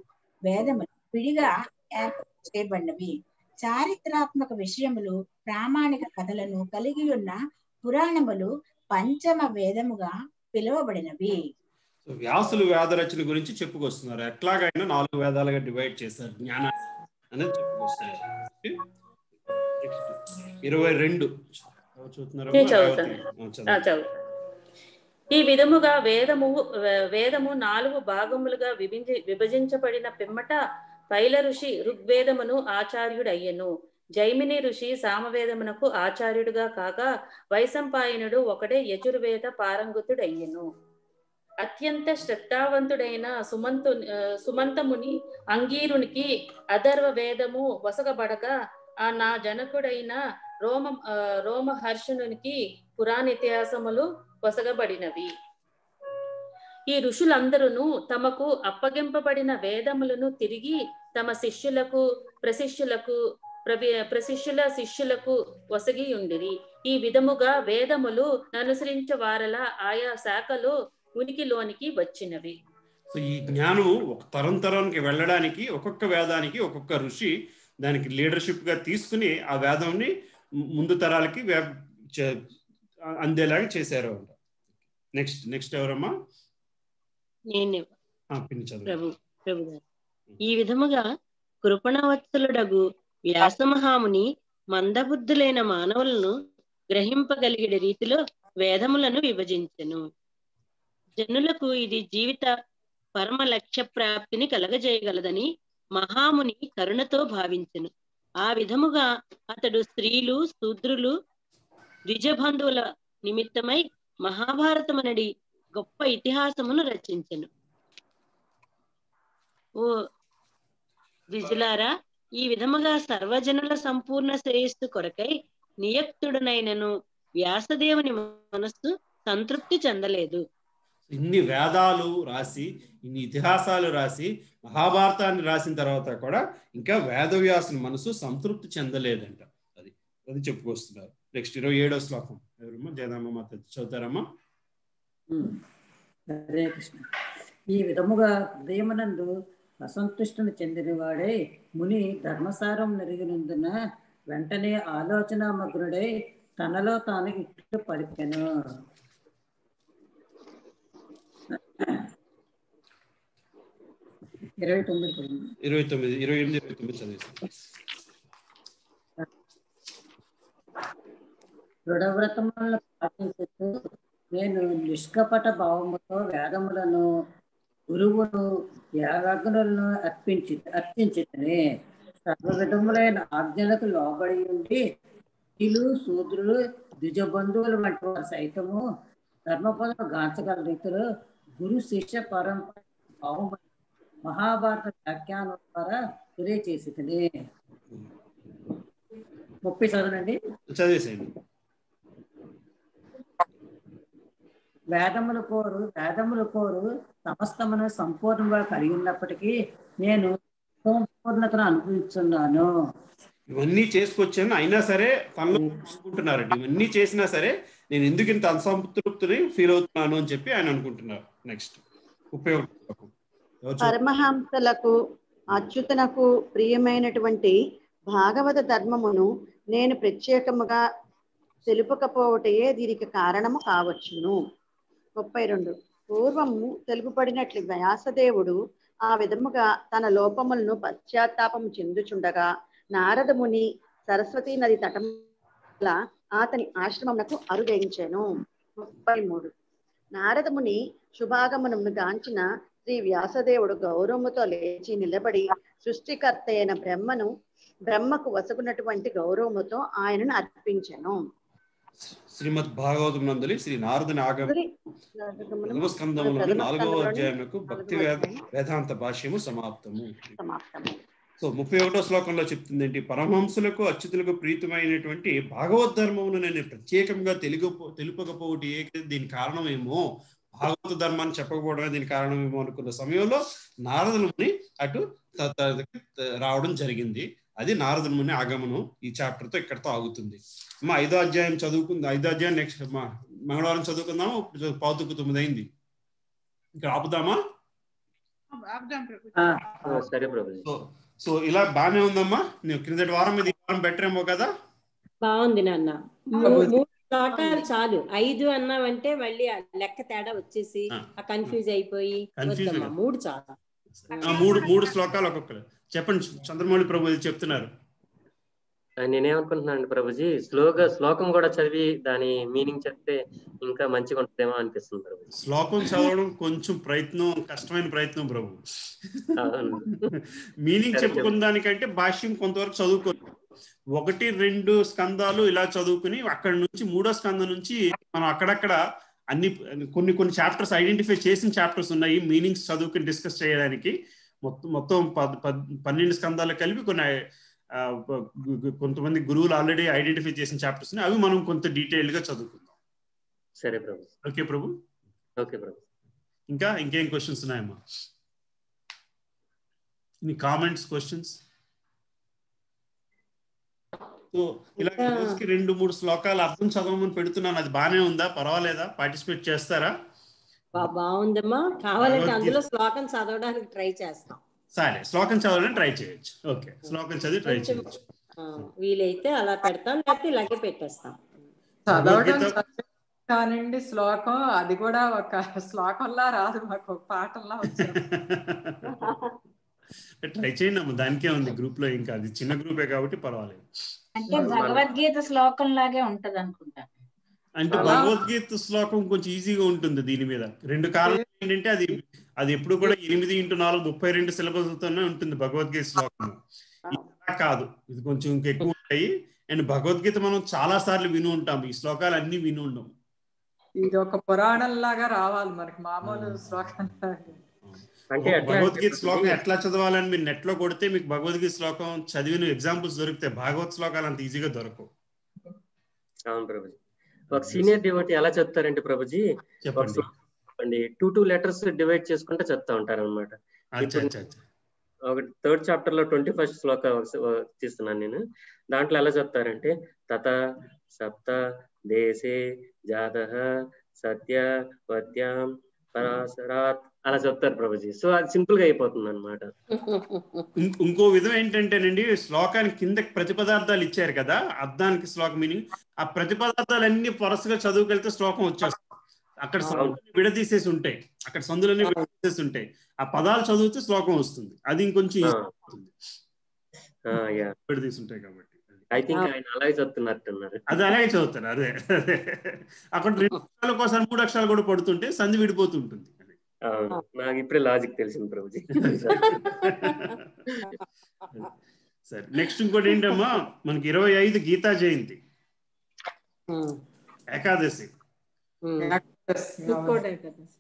వేదములు విడిగా ఏర్పాటు చేయబడినవి. చారిత్రాత్మక విషయములు, ప్రామాణిక కథలను కలిగి ఉన్న పురాణములు పంచమ వేదముగా పిలువబడినవి. వ్యాసులు వేద రచన గురించి చెప్పుకొస్తున్నారు. ఎట్లాగైనా 4 వేదాలుగా డివైడ్ చేశారు జ్ఞానాన్ని అనేది చెప్పుకొస్తున్నారు. 22 ఈ విధముగా వేదము 4 భాగములుగా విభజించబడిన పిమ్మట పైల ఋషి ఋగ్వేదమును ఆచార్యుడయ్యెను. జైమిని ఋషి సామవేదమునకు ఆచార్యుడుగా కాగా వైశంపాయనుడు ఒకడే యజుర్వేద పారంగతుడయ్యెను. అత్యంత శ్రద్ధావంతుడైన సుమంతముని అంగీరునికి అథర్వ వేదము వసగబడగా ఆ నా జనకుడైన రోమహర్షణునికి పురాణితిహాసములు వసగబడినవి. ఈ ఋషులందరూ తమకు అప్పగింపబడిన వేదములను తిరిగి తమ శిష్యులకు ప్రశిష్యుల శిష్యులకు వసగి ఉండిరి. ఈ విధముగా వేదములు అనుసరించే వారలా ఆయా శాఖలు ఉనికిలోనికి వచ్చినవి. ఈ జ్ఞానం ఒక తరానికి వెళ్ళడానికి ఒక్కొక్క వేదానికి ఒక్కొక్క ఋషి దానికి లీడర్షిప్ గా తీసుకుని ఆ వేదంని ముందు తరాలకి అందేలాగా చేశారు. నెక్స్ట్ ఎవరమ్మా? ఈ విధముగా కృపణవత్సలుడగు వ్యాసమహాముని మందబుద్ధులైన మానవులను గ్రహింపగలిగే రీతిలో వేదములను విభజించెను. జనులకు ఇది జీవిత పరమ లక్ష్య ప్రాప్తిని కలగజేయగలదని మహాముని కరుణతో భావించెను. ఆ విధముగా అతడు స్త్రీలు, శూద్రులు, ద్విజబంధువుల నిమిత్తమై మహాభారతమనడి గొప్ప ఇతిహాసమును రచించెను. ఓ ద్విజులారా, ఈ విధముగా సర్వజనుల సంపూర్ణ శ్రేయస్సు కొరకై నియక్తుడనైనను వ్యాసదేవుని మనస్సు సంతృప్తి చెందలేదు. ఇన్ని వేదాలు రాసి, ఇన్ని ఇతిహాసాలు రాసి, మహాభారతాన్ని రాసిన తర్వాత కూడా ఇంకా వేదవ్యాసుని మనసు సంతృప్తి చెందలేదంట. అది చెప్పుకొస్తున్నారు. నెక్స్ట్ 27వ శ్లోకం ఎవరమ్మా? జయదామ మాత చదువుతారమ్మా. హరే కృష్ణ. ఈ విధముగా హృదయమునందు అసంతుష్టిని చెందినవాడై ముని ధర్మసారం నెరిగినందున వెంటనే ఆలోచన మగ్నుడై తనలో తాను ఇట్లు పలికెను. దృఢవ్రతములను పాటించుతూ నేను నిష్కపట భావముతో వేదములను గురువును యాగగ్నులను అర్పించితని సర్వ విధములైన ఆజ్ఞలకు లోబడి ఉండి స్త్రీలు శూద్రులు ద్విజబంధువులు వంటి వారు సైతము ధర్మపదను గాంచగల రీతిలో గురు శిష్య పరంపర భావము మహాభారత వ్యాఖ్యానం ద్వారా తెలియచేసితని. 30 చదవనండి. చదివేసేయండి. వేదములు కోరు సమస్తమును సంపూర్ణంగా కలిగి ఉన్నప్పటికీ నేను సంపూర్ణతను అనుభవిస్తున్నాను. ఇవన్నీ చేసుకొచ్చాను, అయినా సరే తనలో అనుకుంటున్నారండి. ఇవన్నీ చేసినా సరే నేను ఎందుకు ఇంత అసంతృప్తిని ఫీల్ అవుతున్నాను అని చెప్పి ఆయన అనుకుంటున్నారు. నెక్స్ట్ ఉపయోగం పరమహంసలకు అచ్యుతనకు ప్రియమైనటువంటి భాగవత ధర్మమును నేను ప్రత్యేకముగా తెలుపకపోవటయే దీనికి కారణము కావచ్చును. 32 పూర్వము తెలుపబడినట్లు వ్యాసదేవుడు ఆ విధముగా తన లోపములను పశ్చాత్తాపము చెందుచుండగా నారద ముని సరస్వతీ నది తటముల అతని ఆశ్రమమునకు అరుదయించెను. 33 నారద ముని శుభాగమనమును గాంచిన శ్రీ వ్యాసదేవుడు గౌరవముతో లేచి నిలబడి సృష్టికర్త అయిన బ్రహ్మకు వసగునటువంటి గౌరవముతో ఆయనను అర్పించెను. శ్రీమద్ భాగవతం నందలి శ్రీ నారదుని ఆగమ స్కందములోని 4వ అధ్యాయములకు భక్తి వేదాంత భాష్యము సమాప్తము. సో 31వ శ్లోకంలో చెప్తుంది ఏంటి? పరమహంసులకు అచ్యుతులకు ప్రీతమైనటువంటి భాగవత ధర్మమును నేను ప్రత్యేకంగా తెలుపకపోవటి దీని కారణమేమో, భాగవత ధర్మాన్ని చెప్పకపోవడమే దీని కారణమేమో అనుకున్న సమయంలో నారదుల ముని అటు రావడం జరిగింది. అది నారదుల ముని ఆగమనం. ఈ చాప్టర్ తో ఇక్కడతో ఆగుతుంది. 5వ అధ్యాయం చదువుకుంది. 5వ అధ్యాయం నెక్స్ట్ మంగళవారం చదువుకుందాము. 8:49 అయింది. ఇక్కడ ఆపుదామా? సరే ప్రభు. సో ఇలా బానే ఉందమ్మా. నేను క్రిందటి వారం ఇది వారం బెటర్ ఏమో కదా? బాగుంది నాన్న. 3 శ్లోకాలు చాలు. 5 అన్నావంటే మళ్ళీ లెక్క తేడా వచ్చేసి కన్ఫ్యూజ్ అయిపోయి 3 చాలు. 3 శ్లోకాలు ఒక్కొక్కరు చెప్పండి. చంద్రమౌళి ప్రభు చెప్తున్నారు. నేనేమనుకుంటున్నాను ప్రభుజీ, శ్లోకం కూడా చదివి దాని మీనింగ్ చెప్తే ఇంకా మంచిగా ఉంటుందేమో అనిపిస్తుంది ప్రభు. శ్లోకం చదవడం కొంచెం కష్టమైన ప్రయత్నం ప్రభు. మీనింగ్ చెప్పుకున్న దానికంటే భాష్యం కొంతవరకు చదువుకో. 1-2 స్కందాలు ఇలా చదువుకుని అక్కడ నుంచి 3వ స్కందం నుంచి మనం అక్కడక్కడ కొన్ని చాప్టర్స్ ఐడెంటిఫై చేసిన చాప్టర్స్ ఉన్నాయి మీనింగ్స్ చదువుకుని డిస్కస్ చేయడానికి. మొత్తం 12 స్కందాలు కలిపి కొంతమంది గురువులు ఆల్రెడీ ఐడెంటిఫై చేసిన చాప్టర్స్ ఉన్నాయి. అవి మనం కొంత డీటెయిల్డ్ గా చదువుకుందాం. సరే ప్రభు. ఓకే ప్రభు. ఓకే ప్రభు. ఇంకేం క్వశ్చన్స్ ఉన్నాయమ్మా? Comments, questions? సో ఇలా రోజుకి 2-3 శ్లోకాలు అర్థం చదవమని పెడుతున్నాను. అది బానే ఉందా? పర్వాలేదా? పార్టిసిపేట్ చేస్తారా? బాగుందమ్మా. కావాలంటే అందులో శ్లోకం చదవడానికి ట్రై చేస్తాం. సరే, శ్లోకం చదవడానికి ట్రై చేయొచ్చు. ఓకే, శ్లోకం చదివి ట్రై చేయొచ్చు. వీలైతే అలా పెడతాం, లేకపోతే ఇలాగే పెట్టేస్తాం. కానండి శ్లోకం అది కూడా ఒక శ్లోకంలా రాదు, మాకు పాటల్లా వచ్చింది. ట్రై చేయండి అమ్మ, దానికే ఉంది. గ్రూప్ లో ఇంకా అది చిన్న గ్రూపే కాబట్టి పర్వాలేదు. అంటే భగవద్గీత శ్లోకం లాగే ఉంటది అనుకుంటా. అంటే భగవద్గీత శ్లోకం కొంచెం ఈజీగా ఉంటుంది దీని మీద. 2 కారణాలు ఏంటంటే అది ఎప్పుడు కూడా 8x4 32 సిలబుల్తోనే ఉంటుంది భగవద్గీత శ్లోకం. కాదు, ఇది కొంచెం ఇంకెక్కువ ఉంటాయి. అండ్ భగవద్గీత మనం చాలా సార్లు విని ఉంటాం, ఈ శ్లోకాలు అన్ని విని ఉంటాం. ఇది ఒక పురాణం లాగా రావాలి మనకి, మామూలు శ్లోకం. భగవద్గీత శ్లోకం ఎట్లా చదవాలని మీరు నెట్ లో కొడితే మీకు భగవద్గీత శ్లోకం చదివిన ఎగ్జాంపుల్స్ దొరుకుతాయి. భాగవత్ శ్లోకాలు అంత ఈజీగా దొరకవు. అవును ప్రభుజీ. ఒక సీనియర్ డివోటీ ఎలా చెప్తారంటే ప్రభుజీ, 2 లెటర్స్ డివైడ్ చేసుకుంటే చెప్తా ఉంటారు అనమాట. ఒక 3rd చాప్టర్ లో 21st శ్లోక తీస్తున్నాను నేను. దాంట్లో ఎలా చెప్తారంటే, తత సప్త దేశే జాతః సత్య వద్యాం పరాశరాత్ అలా చెప్తారు ప్రభుజీ. సో అది సింపుల్ గా అయిపోతుంది అనమాట. ఇంకో విధం ఏంటంటేనండి, శ్లోకానికి కింద ప్రతిపదార్థాలు ఇచ్చారు కదా, అర్థానికి శ్లోకం మీనింగ్, ఆ ప్రతిపదార్థాలన్నీ వరుసగా చదువుకెళ్తే శ్లోకం వచ్చేస్తుంది. అక్కడ సందులన్నీ విడదీసేసి ఉంటాయి, అక్కడ సందులన్నీ విడదీసేసి ఉంటాయి, ఆ పదాలు చదివితే శ్లోకం వస్తుంది. అది ఇంకొంచెం విడదీసి ఉంటాయి కాబట్టి ఐ థింక్ ఆయన అలాగే చదువుతున్నట్టున్నారు. అది అలాగే చదువుతారు. అదే అక్కడ 2 అక్షరాల కోసం 3 అక్షరాలు కూడా పడుతుంటే సంధి విడిపోతుంటుంది. నాకు ఇప్పుడే లాజిక్ తెలిసింది ప్రభుజీ. సరే, నెక్స్ట్ ఇంకోటి ఏంటమ్మా, మనకి 25 గీతా జయంతి, ఏకాదశి,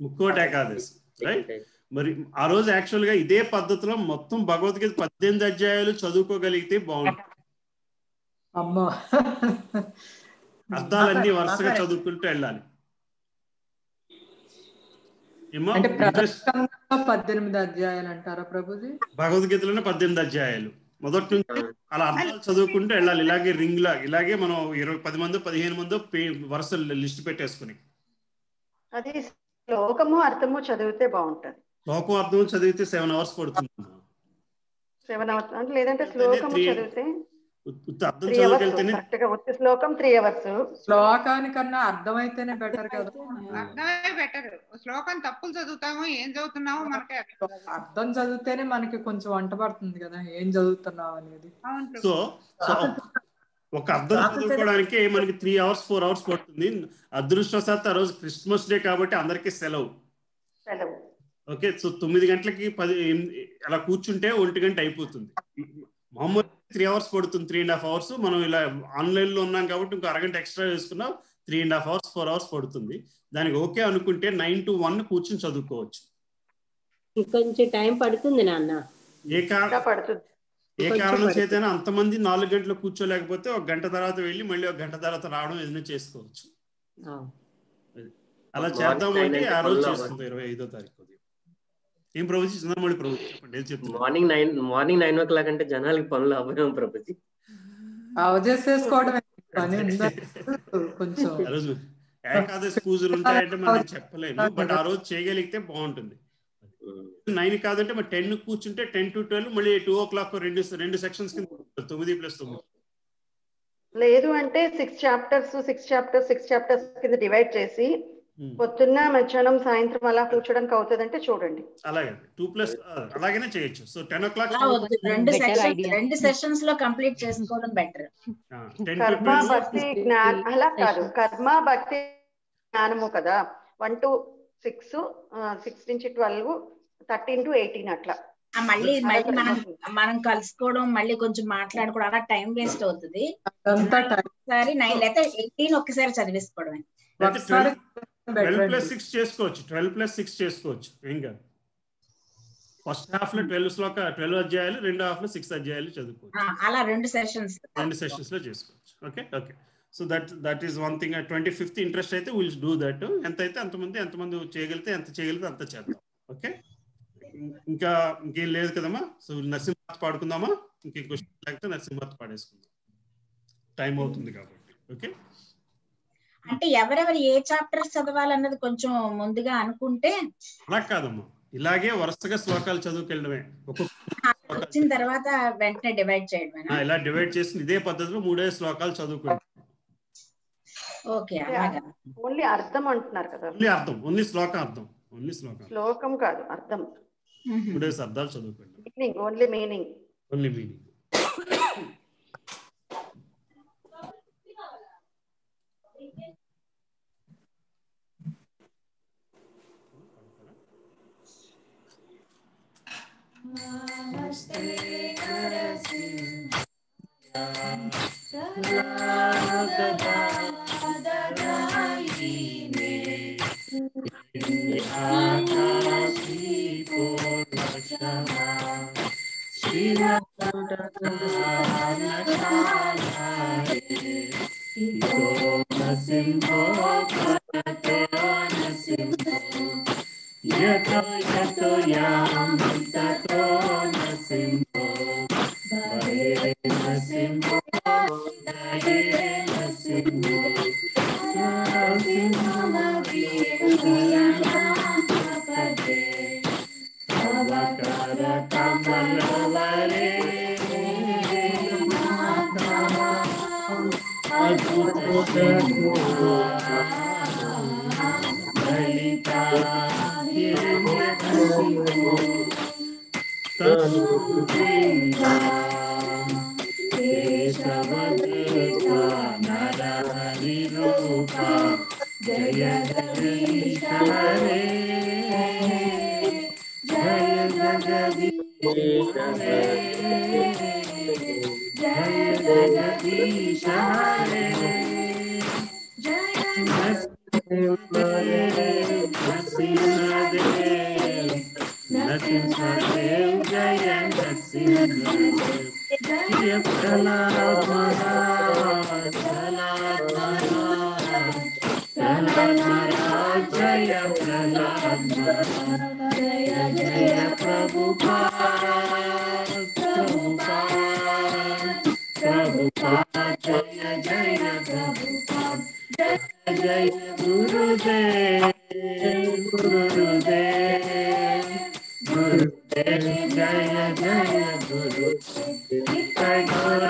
ముక్కోటి ఏకాదశి, రైట్? మరి ఆ రోజు యాక్చువల్ గా ఇదే పద్ధతిలో మొత్తం భగవద్గీత 18 అధ్యాయాలు చదువుకోగలిగితే బాగుంటుంది. అమ్మో, అర్థాలన్నీ వరుసగా చదువుకుంటూ వెళ్ళాలి. 18 అధ్యాయాలు అంటారా ప్రభుజీ? భగవద్గీతలోనే 18 అధ్యాయాలు మొదటి నుంచి అలా అర్థాలు చదువుకుంటూ వెళ్ళాలి. ఇలాగే రింగ్ లా, ఇలాగే మనం 10 మందో 15 మందో వరుస లిస్ట్ పెట్టేసుకుని అది శ్లోకము అర్థము చదివితే బాగుంటది. శ్లోకం అర్థం చదివితే 7 hours పడుతుంది. 7 hours అంటే, లేదంటే శ్లోకము చదివితే అర్థం చదువుకెళ్తేనే శ్లోకం 3 hours. శ్లోకానికన్నా అర్థమైతేనే బెటర్ కదా. అర్థమే బెటర్. శ్లోకం తప్పులు చదువుతాము, ఏం చదువుతున్నామో మనకే అర్థం చదివితేనే మనకి కొంచెం వంట పడుతుంది కదా ఏం చదువుతున్నావు అనేది. సో ఒక అర్థం చదువుకోవడానికి మనకి 3 hours 4 hours పడుతుంది. అదృష్టవశాత్తు ఆ రోజు క్రిస్మస్ డే కాబట్టి అందరికీ సెలవు. ఓకే, సో 9 గంటలకి 10 అలా కూర్చుంటే 1 గంట అయిపోతుంది. మామూలు 3 hours పడుతుంది, 3.5 hours. మనం ఇలా ఆన్లైన్ లో ఉన్నాం కాబట్టి ఇంకో అరగంట ఎక్స్ట్రా వేసుకున్నాం, 3.5 hours 4 hours పడుతుంది. దానికి ఓకే అనుకుంటే 9 to 1 కూర్చుని చదువుకోవచ్చు. కొంచెం టైం పడుతుంది నాన్న. ఏ కారణం చేతైనా అంతమంది 4 గంటలు కూర్చోలేకపోతే 1 గంట తర్వాత వెళ్ళి మళ్ళీ 1 గంట తర్వాత రావడం ఏదైనా చేసుకోవచ్చు. అలా చేద్దాం అంటే ఆ రోజు చేస్తుంది 25వ తారీఖు. ఏం ప్రభుజీ? మళ్ళీ ప్రభుజీ చెప్పండి. మార్నింగ్ 9 o'clock అంటే జనాలకి పనులు అవ్వడం ప్రభుజీ. ఏకాదశి పూజలు ఉంటాయంటే మనం చెప్పలేము, బట్ ఆ రోజు చేయగలిగితే బాగుంటుంది. 9 కాదంటే మరి 10 కూర్చుంటే 10 to 12, మళ్ళీ 2 o'clock రెండు సెక్షన్స్ కింద 9+9. లేదు అంటే 6 chapters కింద డివైడ్ చేసి పొద్దున్న మధ్యాహ్నం సాయంత్రం అలా కూర్చోడానికి అవుతుంది అంటే చూడండి. అలాగే 2+ అలాగనే చేయొచ్చు. సో 10 o'clock 2 సెషన్స్ లో కంప్లీట్ చేసుకోవడం బెటర్. కర్మ భక్తి జ్ఞానం అలా కాదు, కర్మ భక్తి జ్ఞానము కదా. 1 to 6, 6 నుంచి 12, 13 to 18 అట్లా. మళ్ళీ మనం కలుసుకోవడం, మళ్ళీ కొంచెం మాట్లాడుకోవడం, అలా టైం వేస్ట్ అవుతుంది. ఒకసారి 9 లేదా 18 ఒక్కసారి చదివేసుకోవడం. 12+6 చేసుకోవచ్చు, 12+6 చేసుకోవచ్చు, ఏం కాదు. ఫస్ట్ హాఫ్ లో 12 అధ్యాయాలు, రెండో హాఫ్ లో 6 అధ్యాయాలు చదువుకోవచ్చు. అలా 2 సెషన్స్ లో చేసుకోవచ్చు. Okay okay, so that is one thing. 25th interest అయితే విల్ డూ దట్. ఎంత అయితే ఎంతమంది చేయగలిగితే అంత చేద్దాం. ఓకే, ఇంకేం లేదు కదమ్మా. సో నరసింహార్త పాడుకుందామా? ఇంకేం క్వశ్చన్ లేకపోతే నరసింహార్త పాడేసుకుందాం, టైం అవుతుంది కాబట్టి. ఓకే, అంటే ఎవరెవరు ఏ చాప్టర్స్ చదవాలన్నది కొంచెం ముందుగా అనుకుంటే. అలా కాదమ్మా, ఇలాగే వరుసగా శ్లోకాలు చదువుకెళ్ళడమే. వచ్చిన తర్వాత వెంటనే డివైడ్ చేయడమే. ఇలా డివైడ్ చేసి ఇదే పద్ధతిలో 3 శ్లోకాలు చదువుకోండి. ఓకే, ఓన్లీ అర్థం అంటున్నారు కదా? ఓన్లీ శ్లోకం అర్థం, శ్లోకం కాదు అర్థం. 3 అర్థాలు చదువుకోండి. Only meaning. Namaste Yato yam tato nasimho Bhare nasimho Daye nasimho Nasimho Mabhi Uyanam Apade జయ జగదీశ హరే జయ జగదీశ హరే జయ జగదీశ హరే జయ నరసింహదేవ్ జయ నరసింహదేవ్ జయ ప్రహ్లాద మహారాజ్ ప్రహ్లాద మహారాజ్ జయ ప్రహ్లాద మహారాజ్ జయ జయ ప్రభుపాద్ ప్రభుపాద్ ప్రభుపాద్ జయ జయ ప్రభుపాద్ జయ జయ గురుదేవ్ గురుదేవ్ గురుదేవ్ జయ జయ గురుదేవ్ నిత్య గౌర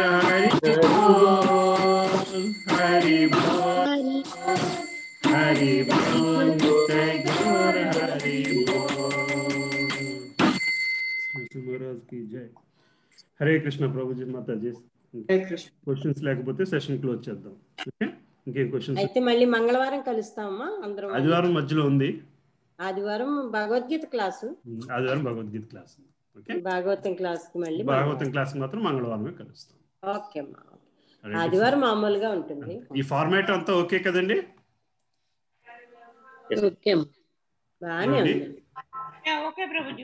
హరి బోల్ హరి బోల్ నిత్య గౌర హరి महाराज की जय हरे कृष्ण ప్రభుజీ మాతాజీ క్వశ్చన్స్ లేకపోతే సెషన్ క్లోజ్ చేద్దాం ఓకే ఇంకేం క్వశ్చన్స్ అయితే మళ్ళీ మంగళవారం కలుస్తామా అందరం ఆదివారం మధ్యలో ఉంది ఆదివారం భగవద్గీత క్లాసు ఆదివారం Bhagavad Gita class okay Bhagavatam class కి మళ్ళీ భాగవతం క్లాస్ మాత్రం మంగళవారమే కలుస్తాం ఓకే అమ్మా ఆదివారం మామూలుగా ఉంటుంది ఈ ఫార్మాట్ అంతా ఓకే కదండి ఓకే బాగానే ఉంది ఓకే ప్రభుజీ